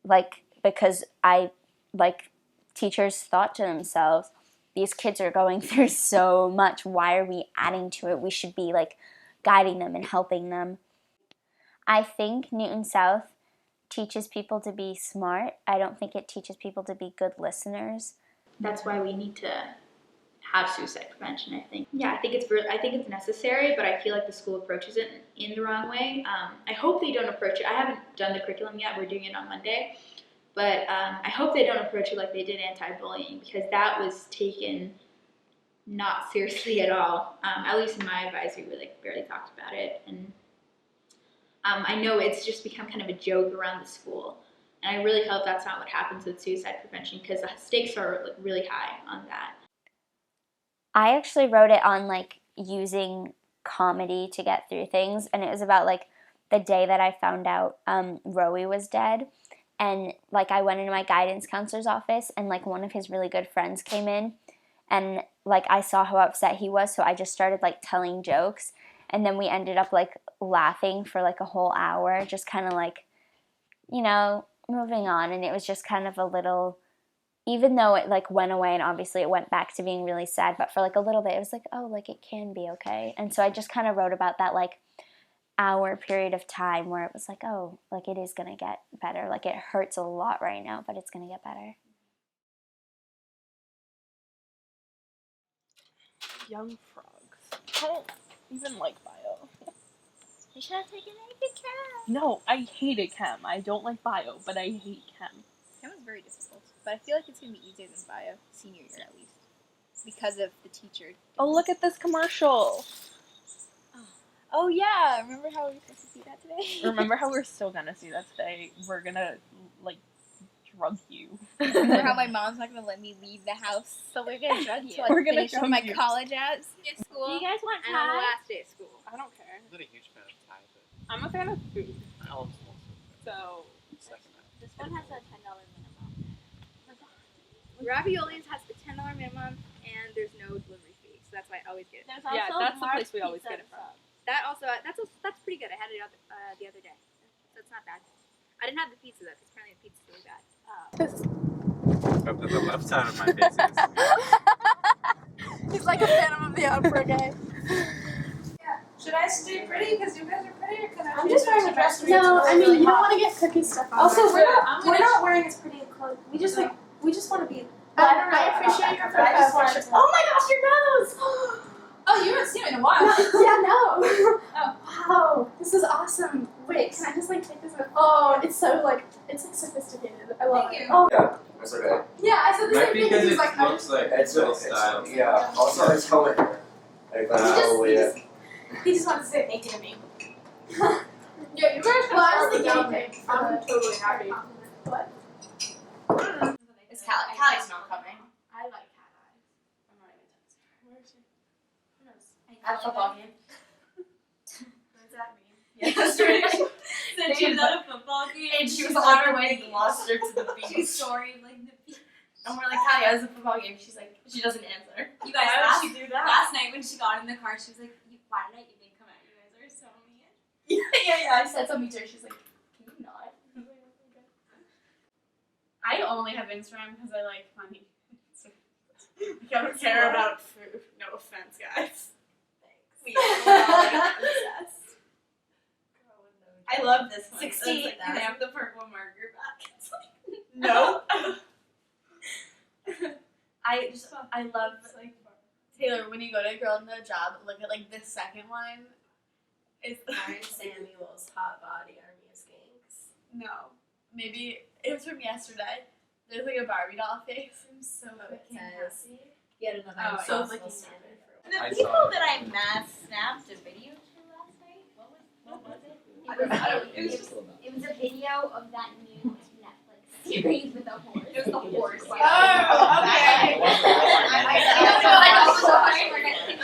like because I like teachers thought to themselves, these kids are going through so much. Why are we adding to it? We should be like guiding them and helping them. I think Newton South teaches people to be smart. I don't think it teaches people to be good listeners. That's why we need to have suicide prevention, I think. Yeah, I think it's necessary, but I feel like the school approaches it in the wrong way. I hope they don't approach it. I haven't done the curriculum yet. We're doing it on Monday. But I hope they don't approach it like they did anti-bullying, because that was taken not seriously at all. At least in my advisory, we like barely talked about it. And I know it's just become kind of a joke around the school. And I really hope that's not what happens with suicide prevention, because the stakes are like really high on that. I actually wrote it on like using comedy to get through things, and it was about like the day that I found out Rowie was dead. And like I went into my guidance counselor's office, and like one of his really good friends came in, and like I saw how upset he was, so I just started like telling jokes, and then we ended up like laughing for like a whole hour, just kind of like, you know, moving on. And it was just kind of a little, even though it like went away and obviously it went back to being really sad, but for like a little bit it was like, oh, like it can be okay. And so I just kind of wrote about that like hour period of time where it was like, oh, like it is gonna get better. Like it hurts a lot right now, but it's gonna get better. Young frogs. I don't even like bio. You should have taken AP Chem. No, I hated chem. I don't like bio, but I hate chem. Chem was very difficult, but I feel like it's gonna be easier than bio senior year at least because of the teacher. Oh, look at this commercial. Oh yeah, remember how we were supposed to see that today? Remember how we're still gonna see that today? We're gonna, like, drug you. Remember how my mom's not gonna let me leave the house, So we're gonna drug you. until I We're gonna finish drug my you. college at school. Do you guys want and on the Thai? last day of school. I don't care. I'm not a huge fan of Thai, but I'm a fan of food, I almost so. second that. This one has a $10 minimum. Raviolis has the $10 minimum, and there's no delivery fee, so that's why I always get it. There's also Yeah, that's the Mark's place we always Pizza get it from. Sub. That's pretty good. I had it the other day. That's not bad. I didn't have the pizza though, because apparently the pizza's really bad. Up to the left side of my face is He's like a Phantom of the Opera guy. Should I stay pretty because you guys are pretty, or can I? I'm just wearing a dress. No, I mean, you don't want to get cookie stuff on. Also, there. we're not wearing as pretty clothes. We just want to be. I appreciate your but I just want professionalism. Oh my gosh, your nose! Oh, you haven't seen it in a while. Yeah, no. Oh. Wow, this is awesome. Wait, can I just like take this? Oh, it's so like sophisticated. I love Thank it. you. Oh, That's okay. yeah, I said the might same be thing. because He's it like, looks like It's real it's style. yeah. Also, it's helmet hair. Like that's he just wanted to say thank you to me. Yeah, you guys. Well, I was thinking. I'm totally happy. What? It's Callie. Callie's not coming. I like cat eyes. I'm not even texting. Where is she? Who knows? At the football game. What does that mean? Yesterday. Said she was at a football game. And she was on her way to Gloucester to the beach. She's sorry, like the beach. And we're like, Callie, how's the football game? She's like, she doesn't answer. You guys, Why last, would she do that? last night when she got in the car, she was like, why did I even come out? You guys are so mean. yeah. I said something to her. She's like, can you not? I only have Instagram because I like funny. I don't care about food. No offense, guys. We are obsessed. I love this one. 60, Like and they that. have the purple marker back. It's like, No. I love Taylor, when you go to a girl in the job, look at like this second one. It's Lauren Samuel's hot body army of skanks. no. Maybe it was from yesterday. There's like a Barbie doll face. I'm so fucking happy. Yet another Oh, so yeah. fucking standard for The I people saw it. that I mass snapped a video to last night. What was it? It was a video of that new Netflix series with the horse. It was the horse. Oh, okay. I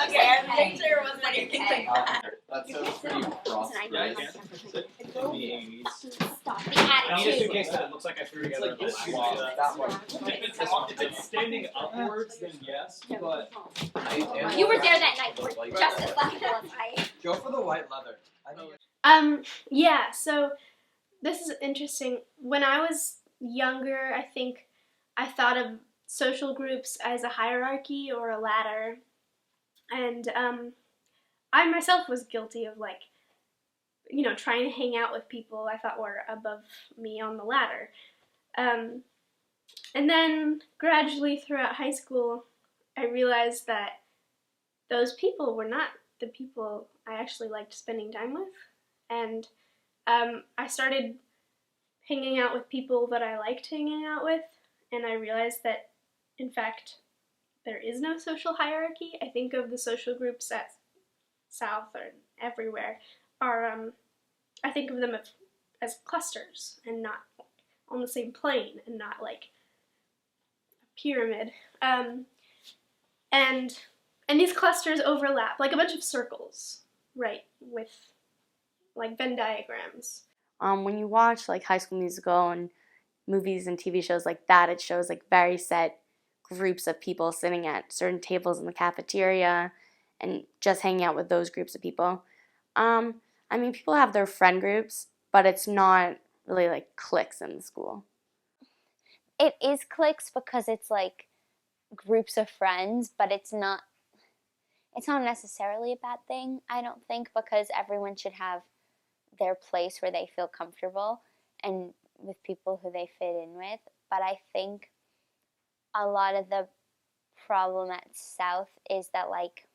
Okay, I'm making sure it wasn't anything like that. That sounds pretty frosty. Yeah, I guess. Stop the I need a attitude. suitcase that looks like I threw together like in the this last one. That one. If it's standing upwards, then yes, but You were there that night when Justice left us. Go for the white leather. I think Yeah, so this is interesting. When I was younger, I think I thought of social groups as a hierarchy or a ladder. And I myself was guilty of trying to hang out with people I thought were above me on the ladder. And then gradually throughout high school, I realized that those people were not the people I actually liked spending time with. And I started hanging out with people that I liked hanging out with, and I realized that, in fact, there is no social hierarchy. I think of the social groups at South or everywhere I think of them as clusters and not on the same plane and not like a pyramid. And these clusters overlap like a bunch of circles, right, with like Venn diagrams. When you watch like High School Musical and movies and TV shows like that, it shows like very set groups of people sitting at certain tables in the cafeteria and just hanging out with those groups of people. I mean, people have their friend groups, but it's not really like cliques in the school. It is cliques because it's like groups of friends, but it's not necessarily a bad thing, I don't think, because everyone should have their place where they feel comfortable and with people who they fit in with. But I think a lot of the problem at South is that like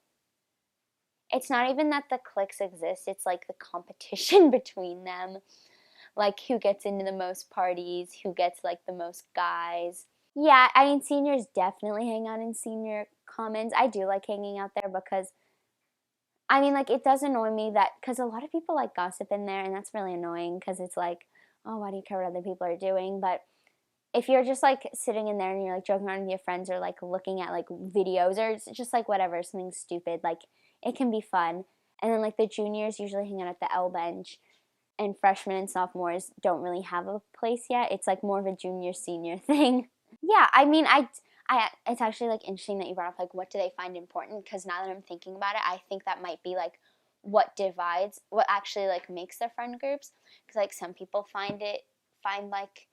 it's not even that the cliques exist, it's like the competition between them. Like who gets into the most parties, who gets like the most guys. Yeah, I mean, seniors definitely hang out in senior commons. I do like hanging out there because, I mean, like, it does annoy me that, because a lot of people like gossip in there, and that's really annoying because it's like, oh, why do you care what other people are doing? But if you're just like sitting in there and you're like joking around with your friends or like looking at like videos or it's just like whatever, something stupid, like it can be fun. And then like the juniors usually hang out at the L bench, and freshmen and sophomores don't really have a place yet. It's like more of a junior senior thing. Yeah, I mean, it's actually like interesting that you brought up like what do they find important, because now that I'm thinking about it, I think that might be like what divides, what actually like makes their friend groups, because like some people find like,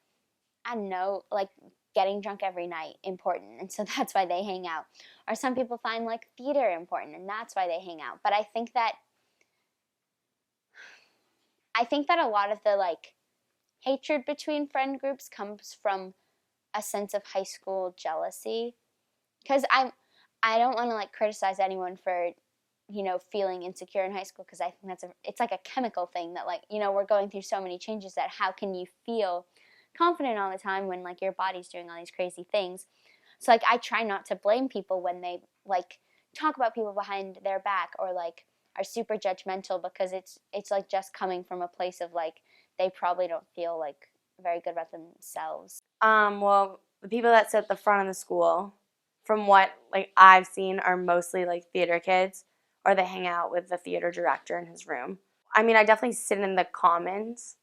I don't know, like getting drunk every night important, and so that's why they hang out. Or some people find like theater important, and that's why they hang out. But I think that a lot of the like hatred between friend groups comes from a sense of high school jealousy, because I don't want to like criticize anyone for, you know, feeling insecure in high school, because I think it's like a chemical thing that, like, you know, we're going through so many changes that how can you feel confident all the time when like your body's doing all these crazy things. So like I try not to blame people when they like talk about people behind their back or like are super judgmental, because it's like just coming from a place of like they probably don't feel like very good about themselves. Well, the people that sit at the front of the school, from what like I've seen, are mostly like theater kids, or they hang out with the theater director in his room. I mean, I definitely sit in the commons,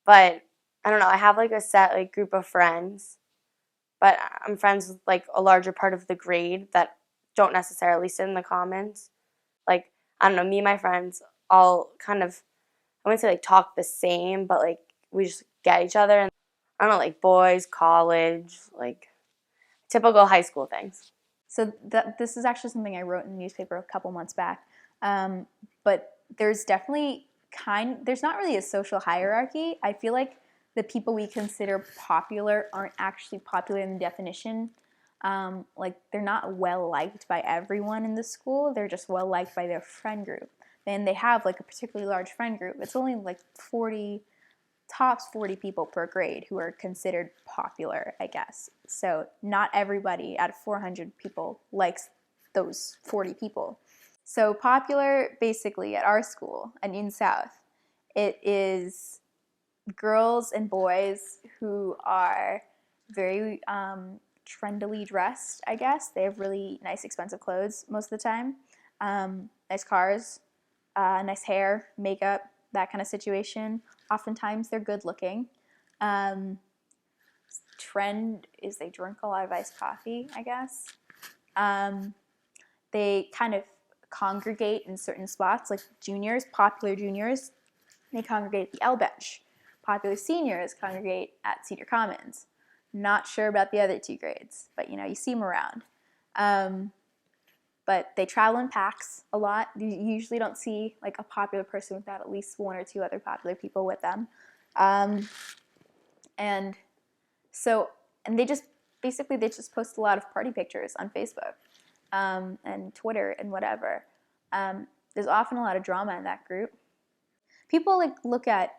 but I don't know, I have like a set like group of friends, but I'm friends with like a larger part of the grade that don't necessarily sit in the commons. Like, I don't know, me and my friends all kind of, I wouldn't say like talk the same, but like we just get each other, and I don't know, like boys, college, like typical high school things. So this is actually something I wrote in the newspaper a couple months back. But there's definitely there's not really a social hierarchy. I feel like the people we consider popular aren't actually popular in the definition. Like they're not well liked by everyone in the school. They're just well liked by their friend group. And they have like a particularly large friend group. It's only like tops 40 people per grade who are considered popular, I guess. So not everybody out of 400 people likes those 40 people. So popular, basically, at our school, at Newton South, it is girls and boys who are very trendily dressed, I guess. They have really nice, expensive clothes most of the time. Nice cars, nice hair, makeup, that kind of situation. Oftentimes they're good looking. Trend is they drink a lot of iced coffee, I guess. They kind of congregate in certain spots, like juniors, popular juniors, they congregate at the L bench. Popular seniors congregate at Senior Commons. Not sure about the other two grades, but you know, you see them around. But they travel in packs a lot. You usually don't see like a popular person without at least one or two other popular people with them. And they just post a lot of party pictures on Facebook and Twitter and whatever. There's often a lot of drama in that group. People like look at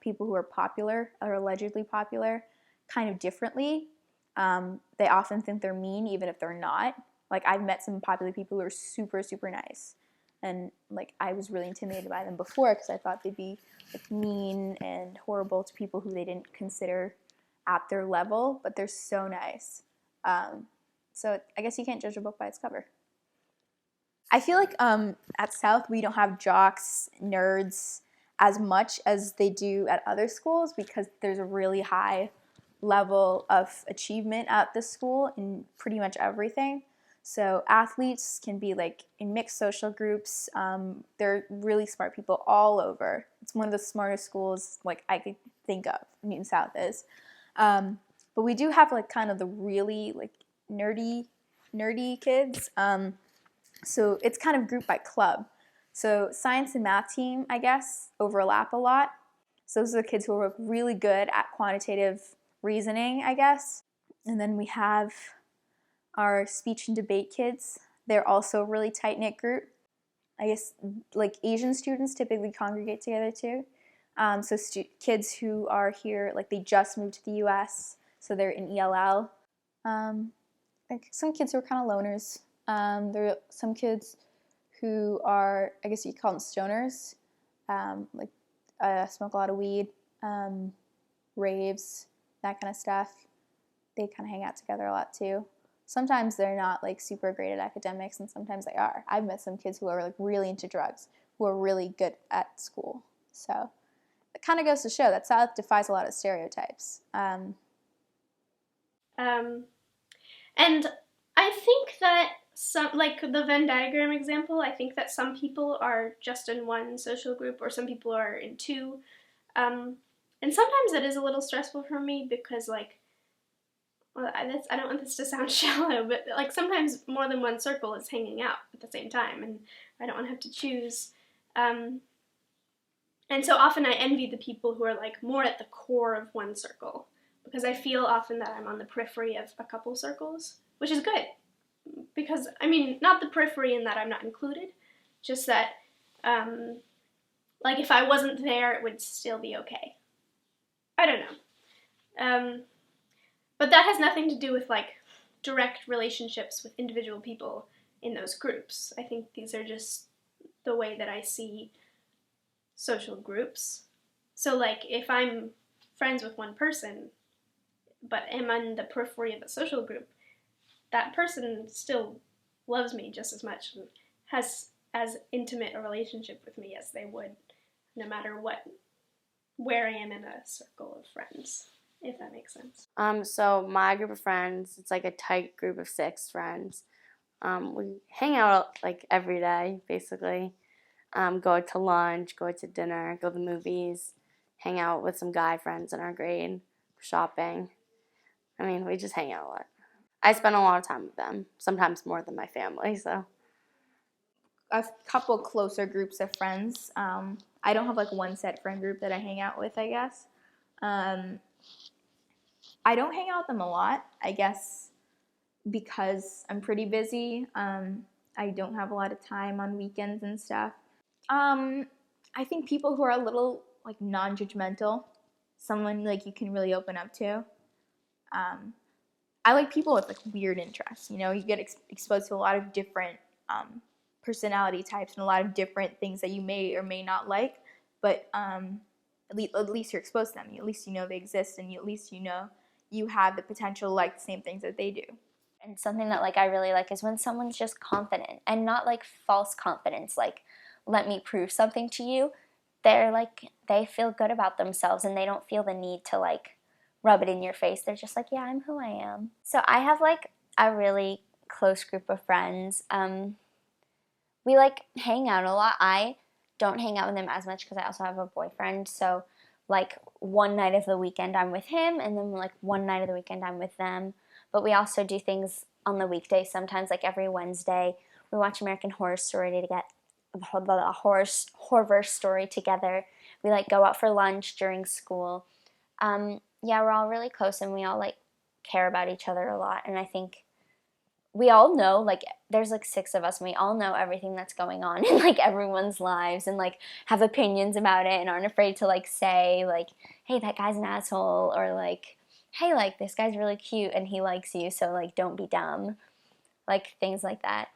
people who are popular or allegedly popular kind of differently. They often think they're mean even if they're not. Like I've met some popular people who are super, super nice. And like I was really intimidated by them before because I thought they'd be like mean and horrible to people who they didn't consider at their level, but they're so nice. So I guess you can't judge a book by its cover. I feel like at South we don't have jocks, nerds as much as they do at other schools because there's a really high level of achievement at this school in pretty much everything. So athletes can be like in mixed social groups. They're really smart people all over. It's one of the smartest schools like I could think of, Newton South is. But we do have like kind of the really like nerdy kids. So it's kind of grouped by club. So science and math team, I guess, overlap a lot. So those are the kids who are really good at quantitative reasoning, I guess. And then we have our speech and debate kids. They're also a really tight-knit group. I guess like Asian students typically congregate together too. So kids who are here, like they just moved to the U.S., so they're in ELL. Like some kids who are kind of loners. There are some kids who are, I guess you could call them stoners, smoke a lot of weed, raves, that kind of stuff. They kind of hang out together a lot too. Sometimes they're not like super great at academics, and sometimes they are. I've met some kids who are like really into drugs, who are really good at school. So it kind of goes to show that South defies a lot of stereotypes. And I think that some, like the Venn diagram example, I think that some people are just in one social group or some people are in two. And sometimes it is a little stressful for me because like, well, I don't want this to sound shallow, but like sometimes more than one circle is hanging out at the same time and I don't want to have to choose. And so often I envy the people who are like more at the core of one circle because I feel often that I'm on the periphery of a couple circles, which is good. Because, I mean, not the periphery in that I'm not included, just that, like, if I wasn't there, it would still be okay. I don't know. But that has nothing to do with, like, direct relationships with individual people in those groups. I think these are just the way that I see social groups. So, like, if I'm friends with one person, but am on the periphery of a social group, that person still loves me just as much and has as intimate a relationship with me as they would no matter where I am in a circle of friends, if that makes sense. So my group of friends, it's like a tight group of 6 friends. We hang out like every day, basically. Go to lunch, go to dinner, go to the movies, hang out with some guy friends in our grade, shopping. I mean, we just hang out a lot. I spend a lot of time with them, sometimes more than my family, so. A couple closer groups of friends. I don't have like one set friend group that I hang out with, I guess. I don't hang out with them a lot, I guess, because I'm pretty busy. I don't have a lot of time on weekends and stuff. I think people who are a little like non-judgmental, someone like you can really open up to. I like people with like weird interests. You know, you get exposed to a lot of different personality types and a lot of different things that you may or may not like. But at least you're exposed to them. At least you know they exist, and at least you know you have the potential to like the same things that they do. And something that like I really like is when someone's just confident and not like false confidence, like let me prove something to you. They're like, they feel good about themselves and they don't feel the need to like rub it in your face. They're just like, yeah, I'm who I am. So I have like a really close group of friends. We like hang out a lot. I don't hang out with them as much because I also have a boyfriend. So like one night of the weekend I'm with him, and then like one night of the weekend I'm with them. But we also do things on the weekdays sometimes, like every Wednesday we watch American Horror Story to get a horror story together. We like go out for lunch during school. Yeah, we're all really close and we all like care about each other a lot. And I think we all know, like, there's like 6 of us and we all know everything that's going on in like everyone's lives and like have opinions about it and aren't afraid to like say like, hey, that guy's an asshole, or like, hey, like this guy's really cute and he likes you, so like don't be dumb. Like things like that.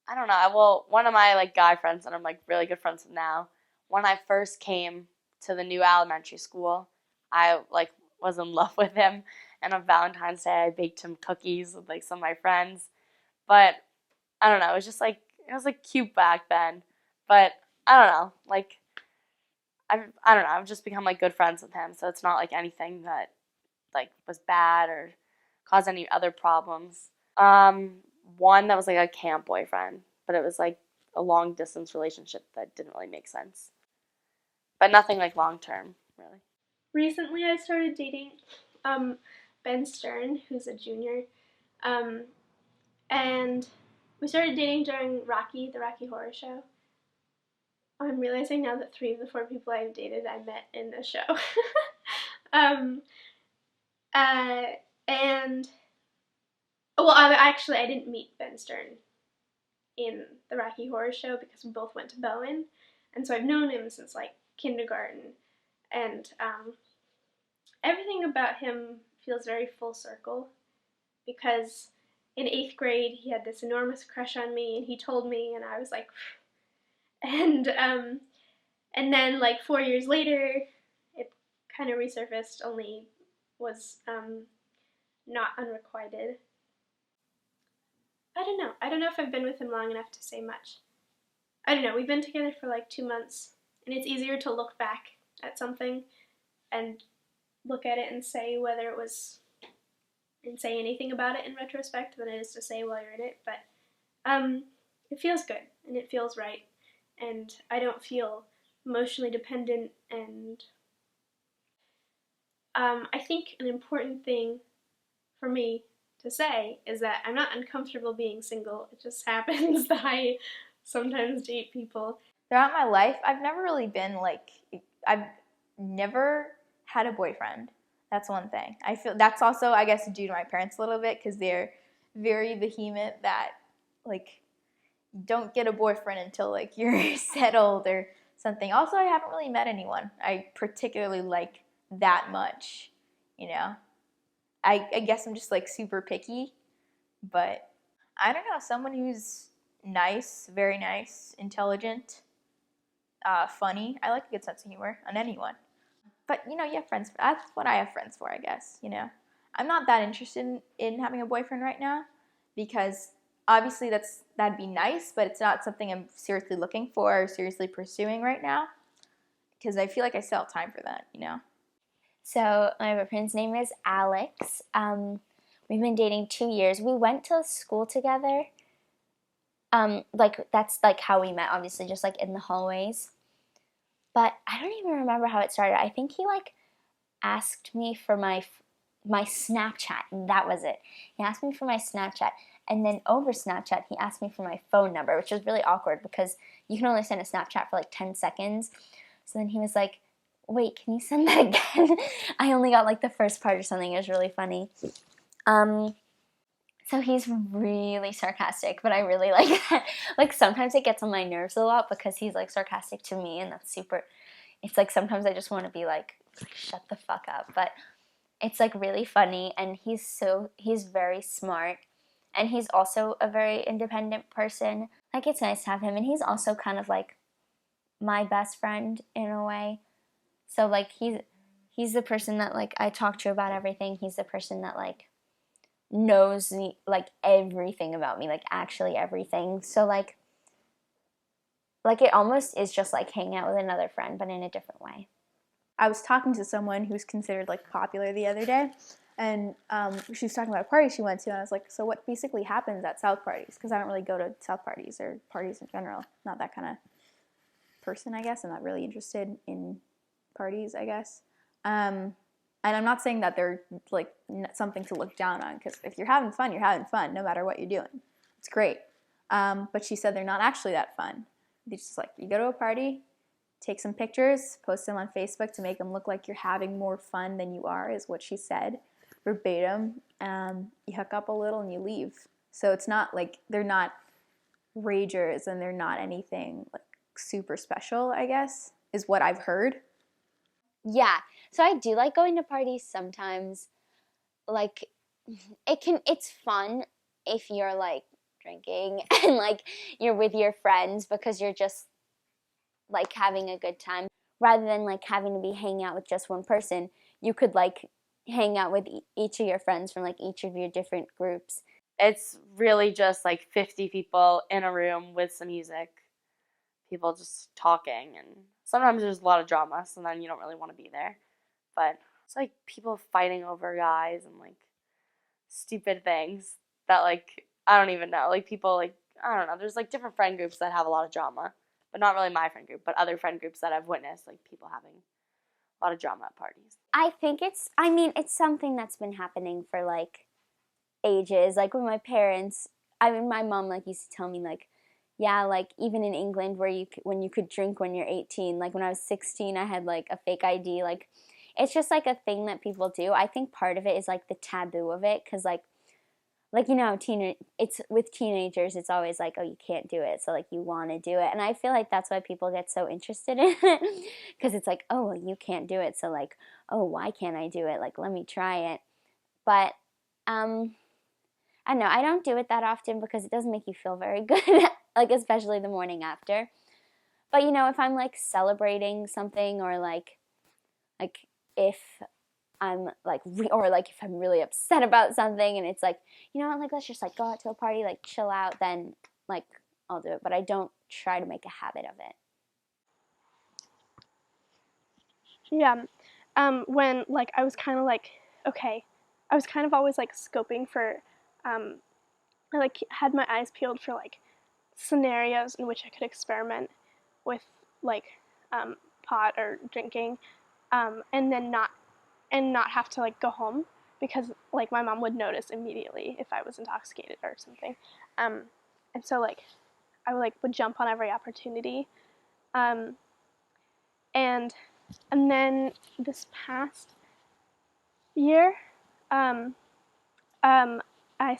I don't know. Well, one of my like guy friends that I'm like really good friends with now, when I first came to the new elementary school, I like was in love with him, and on Valentine's Day I baked him cookies with like some of my friends. But I don't know, it was like cute back then. But I don't know, like I don't know, I've just become like good friends with him, so it's not like anything that like was bad or caused any other problems. One that was like a camp boyfriend, but it was like a long distance relationship that didn't really make sense. But nothing like long term, really. Recently I started dating Ben Stern, who's a junior. And we started dating during the Rocky Horror Show. I'm realizing now that 3 of the 4 people I've dated I met in the show. I didn't meet Ben Stern in the Rocky Horror Show because we both went to Bowen, and so I've known him since like kindergarten, and everything about him feels very full circle because in 8th grade he had this enormous crush on me, and he told me, and I was like, and then like 4 years later, it kind of resurfaced, only was not unrequited. I don't know. I don't know if I've been with him long enough to say much. I don't know. We've been together for like 2 months, and it's easier to look back at something and look at it and say whether it was, and say anything about it in retrospect than it is to say while you're in it. But it feels good, and it feels right, and I don't feel emotionally dependent, and I think an important thing for me to say is that I'm not uncomfortable being single. It just happens that I sometimes date people. Throughout my life, I've never really been like, I've never had a boyfriend. That's one thing. I feel that's also, I guess, due to my parents a little bit because they're very vehement that, like, don't get a boyfriend until, like, you're settled or something. Also, I haven't really met anyone I particularly like that much, you know. I guess I'm just, like, super picky, but I don't know, someone who's nice, very nice, intelligent, funny. I like a good sense of humor on anyone. But, you know, you have friends. That's what I have friends for, I guess, you know. I'm not that interested in having a boyfriend right now because obviously that'd be nice, but it's not something I'm seriously looking for or seriously pursuing right now because I feel like I still have time for that, you know. So my boyfriend's name is Alex. We've been dating 2 years. We went to school together. Like that's like how we met, obviously, just like in the hallways. But I don't even remember how it started. I think he like asked me for my Snapchat, and that was it. He asked me for my Snapchat, and then over Snapchat he asked me for my phone number, which was really awkward because you can only send a Snapchat for like 10 seconds. So then he was like, wait, can you send that again? I only got like the first part or something. It was really funny. So he's really sarcastic, but I really like that. Like sometimes it gets on my nerves a lot because he's like sarcastic to me, and that's super, it's like sometimes I just want to be like shut the fuck up. But it's like really funny, and he's very smart, and he's also a very independent person. Like it's nice to have him, and he's also kind of like my best friend in a way. So like he's the person that like I talk to about everything. He's the person that like knows me, like everything about me, like actually everything. So like it almost is just like hanging out with another friend, but in a different way. I was talking to someone who's considered like popular the other day, and she was talking about a party she went to, and I was like, so what basically happens at South parties? Because I don't really go to South parties or parties in general. Not that kind of person, I guess. I'm not really interested in parties, I guess. And I'm not saying that they're like something to look down on, because if you're having fun, you're having fun, no matter what you're doing. It's great. But she said they're not actually that fun. It's just like you go to a party, take some pictures, post them on Facebook to make them look like you're having more fun than you are, is what she said, verbatim. You hook up a little and you leave. So it's not like they're not ragers and they're not anything like super special, I guess, is what I've heard. Yeah, so I do like going to parties sometimes. Like, it's fun if you're like drinking and like you're with your friends because you're just like having a good time. Rather than like having to be hanging out with just one person, you could like hang out with each of your friends from like each of your different groups. It's really just like 50 people in a room with some music, people just talking, and sometimes there's a lot of drama, so then you don't really want to be there. But it's like people fighting over guys and like stupid things that like I don't even know. Like people like I don't know. There's like different friend groups that have a lot of drama, but not really my friend group, but other friend groups that I've witnessed, like people having a lot of drama at parties. I think it's something that's been happening for like ages. Like with my parents, my mom like used to tell me like, yeah, like even in England where when you could drink when you're 18, like when I was 16 I had like a fake ID. Like it's just like a thing that people do. I think part of it is like the taboo of it, because like like, you know, it's with teenagers, it's always like, oh, you can't do it, so like you want to do it, and I feel like that's why people get so interested in it, because it's like, oh, well, you can't do it, so like, oh, why can't I do it? Like, let me try it. But I don't know, I don't do it that often because it doesn't make you feel very good, like especially the morning after. But you know, if I'm like celebrating something, or like if I'm like, or like if I'm really upset about something and it's like, you know what, like let's just like go out to a party, like chill out, then like I'll do it. But I don't try to make a habit of it. Yeah. When like I was kind of like, okay, I was kind of always like scoping for, I like had my eyes peeled for like scenarios in which I could experiment with like pot or drinking, and then not have to like go home, because like my mom would notice immediately if I was intoxicated or something, and so like I would jump on every opportunity, and then this past year, um, I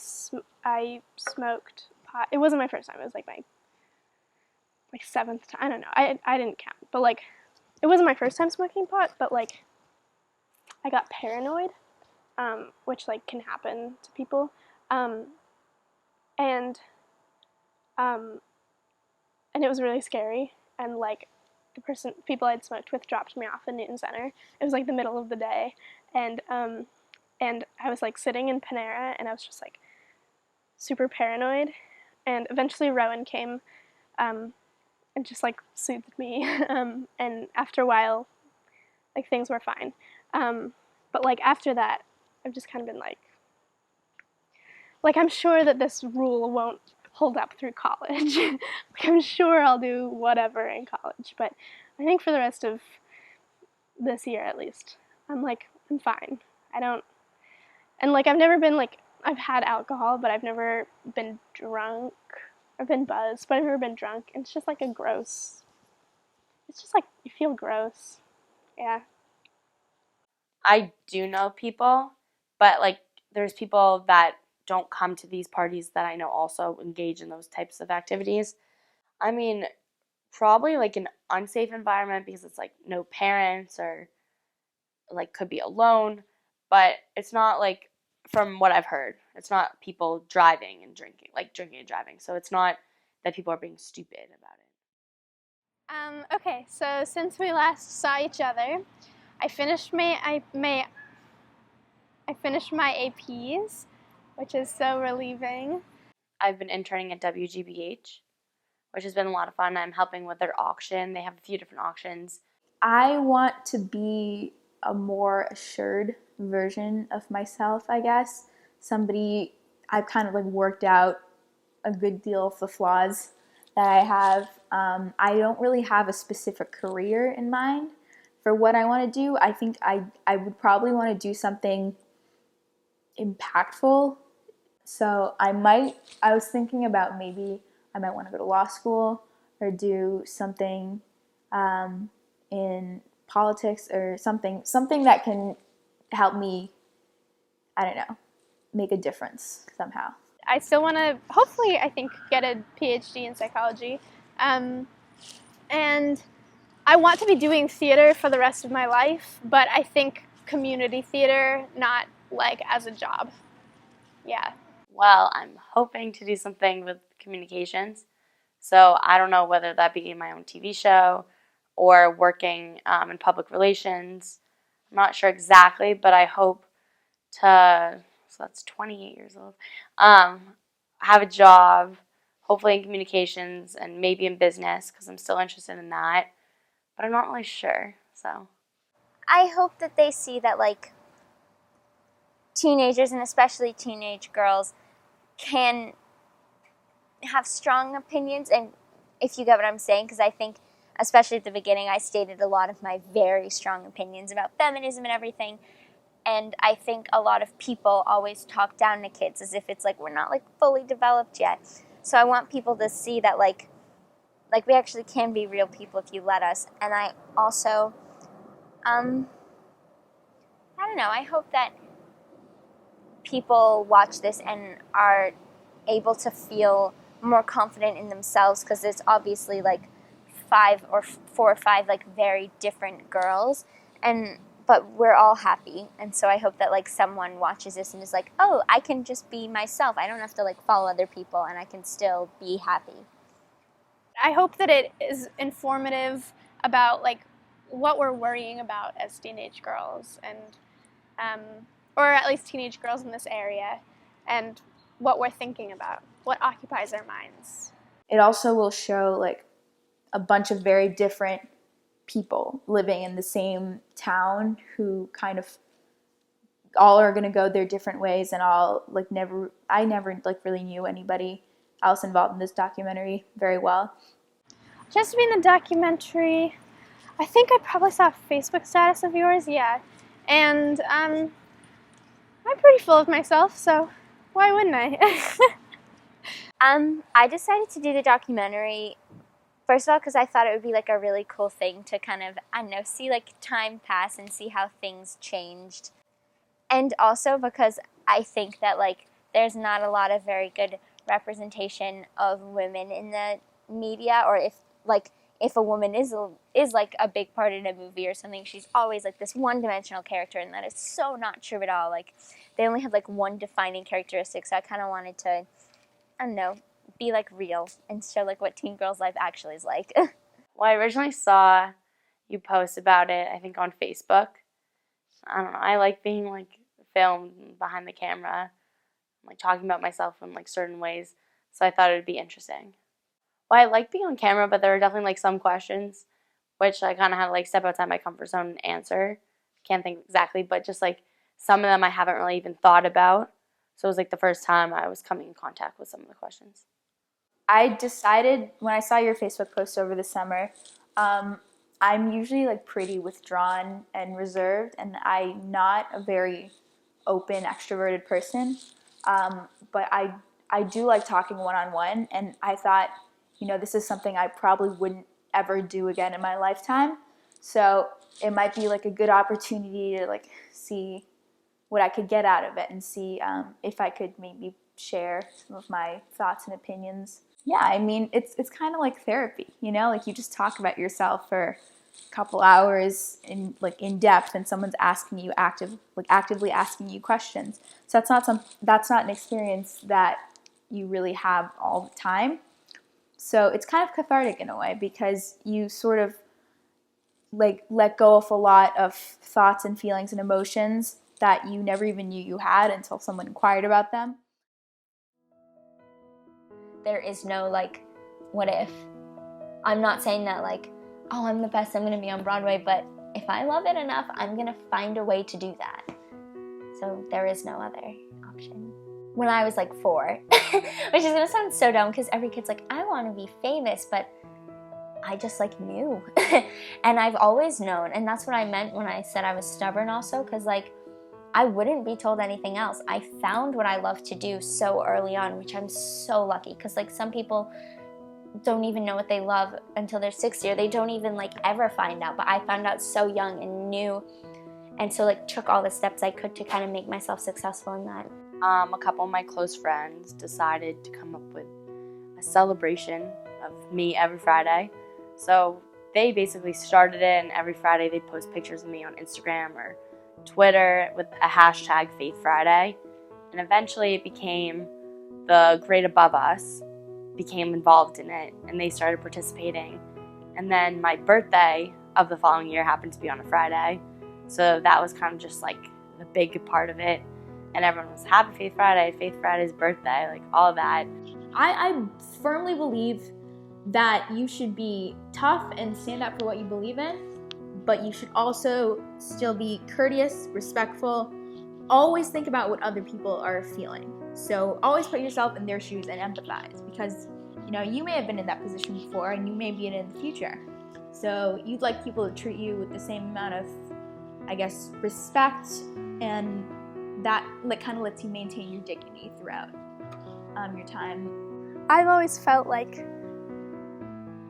smoked pot. It wasn't my first time. It was like my seventh time. I don't know. I didn't count, but like it wasn't my first time smoking pot. But like I got paranoid, which like can happen to people, and and it was really scary. And like the people I'd smoked with dropped me off in Newton Center. It was like the middle of the day, and I was like sitting in Panera, and I was just like super paranoid. And eventually Rowan came, and just like soothed me, and after a while, like things were fine. But like after that, I've just kind of been like I'm sure that this rule won't hold up through college. Like I'm sure I'll do whatever in college, but I think for the rest of this year at least, I'm fine. I don't, and like I've never been like, I've had alcohol, but I've never been drunk. I've been buzzed, but I've never been drunk. And it's just like it's just like you feel gross. Yeah. I do know people, but like there's people that don't come to these parties that I know also engage in those types of activities. I mean, probably like an unsafe environment because it's like no parents, or like could be alone, but it's not like, from what I've heard, it's not people driving and drinking, like drinking and driving. So it's not that people are being stupid about it. Okay, so since we last saw each other, I finished my APs, which is so relieving. I've been interning at WGBH, which has been a lot of fun. I'm helping with their auction. They have a few different auctions. I want to be a more assured version of myself, I guess. Somebody, I've kind of like worked out a good deal of the flaws that I have. I don't really have a specific career in mind for what I want to do. I think I would probably want to do something impactful. So I was thinking about maybe I might want to go to law school or do something in politics or something that can help me, I don't know, make a difference somehow. I still want to, hopefully, I think, get a PhD in psychology. And I want to be doing theater for the rest of my life, but I think community theater, not like as a job. Yeah. Well, I'm hoping to do something with communications. So I don't know whether that be my own TV show or working in public relations. I'm not sure exactly, but I hope to, so that's 28 years old, have a job, hopefully in communications and maybe in business, because I'm still interested in that. But I'm not really sure, so. I hope that they see that, like, teenagers, and especially teenage girls, can have strong opinions, and if you get what I'm saying, because I think, especially at the beginning, I stated a lot of my very strong opinions about feminism and everything, and I think a lot of people always talk down to kids as if it's like we're not like fully developed yet. So I want people to see that like we actually can be real people if you let us. And I also, I don't know, I hope that people watch this and are able to feel more confident in themselves, because it's obviously like 4 or 5 like very different girls, but we're all happy. And so I hope that like someone watches this and is like, oh, I can just be myself. I don't have to like follow other people, and I can still be happy. I hope that it is informative about like what we're worrying about as teenage girls, and or at least teenage girls in this area, and what we're thinking about, what occupies our minds. It also will show like a bunch of very different people living in the same town who kind of all are going to go their different ways, and I never like really knew anybody else involved in this documentary very well. Just to be in the documentary, I think I probably saw a Facebook status of yours, yeah. And I'm pretty full of myself, so why wouldn't I? I decided to do the documentary, first of all, because I thought it would be like a really cool thing to kind of, I don't know, see like time pass and see how things changed. And also because I think that like there's not a lot of very good representation of women in the media, or if a woman is like a big part in a movie or something, she's always like this one-dimensional character, and that is so not true at all. Like they only have like one defining characteristic, so I kind of wanted to, I don't know, be like real and show like what teen girls' life actually is like. Well, I originally saw you post about it, I think on Facebook. I don't know, I like being like filmed behind the camera, like talking about myself in like certain ways, so I thought it would be interesting. Well, I like being on camera, but there were definitely like some questions which I kind of had to like step outside my comfort zone and answer. Can't think exactly, but just like some of them I haven't really even thought about. So it was like the first time I was coming in contact with some of the questions. I decided when I saw your Facebook post over the summer, I'm usually like pretty withdrawn and reserved, and I'm not a very open, extroverted person. But I do like talking one-on-one, and I thought, this is something I probably wouldn't ever do again in my lifetime. So it might be like a good opportunity to like see what I could get out of it, and see if I could maybe share some of my thoughts and opinions. Yeah, I mean, it's kind of like therapy, like you just talk about yourself for a couple hours in depth, and someone's asking you actively asking you questions. So that's not an experience that you really have all the time. So it's kind of cathartic in a way, because you sort of like let go of a lot of thoughts and feelings and emotions that you never even knew you had until someone inquired about them. There is no like, what if? I'm not saying that like, oh, I'm the best, I'm going to be on Broadway, but if I love it enough, I'm going to find a way to do that. So there is no other option. When I was like 4, which is going to sound so dumb because every kid's like, I want to be famous, but I just like knew. And I've always known, and that's what I meant when I said I was stubborn also, because like I wouldn't be told anything else. I found what I love to do so early on, which I'm so lucky, because like some people don't even know what they love until they're 60, or they don't even like ever find out, but I found out so young and knew, and so like took all the steps I could to kind of make myself successful in that. A couple of my close friends decided to come up with a celebration of me every Friday. So they basically started it, and every Friday they post pictures of me on Instagram or Twitter with a hashtag Faith Friday. And eventually it became the Grade Above Us became involved in it, and they started participating. And then my birthday of the following year happened to be on a Friday. So that was kind of just like the big part of it. And everyone was happy Faith Friday's birthday, like all of that. I firmly believe that you should be tough and stand up for what you believe in, but you should also still be courteous, respectful. Always think about what other people are feeling. So always put yourself in their shoes and empathize, because you may have been in that position before, and you may be in it in the future. So you'd like people to treat you with the same amount of, I guess, respect, and that kind of lets you maintain your dignity throughout your time. I've always felt like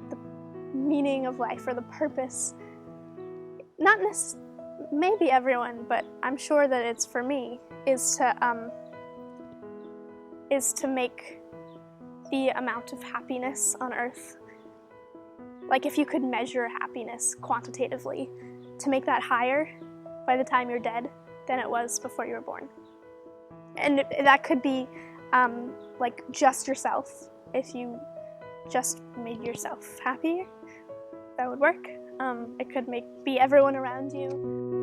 the meaning of life, or the purpose, maybe everyone, but I'm sure that it's for me, is to is to make the amount of happiness on Earth, like if you could measure happiness quantitatively, to make that higher by the time you're dead than it was before you were born. And that could be like just yourself. If you just made yourself happy, that would work. It could be everyone around you.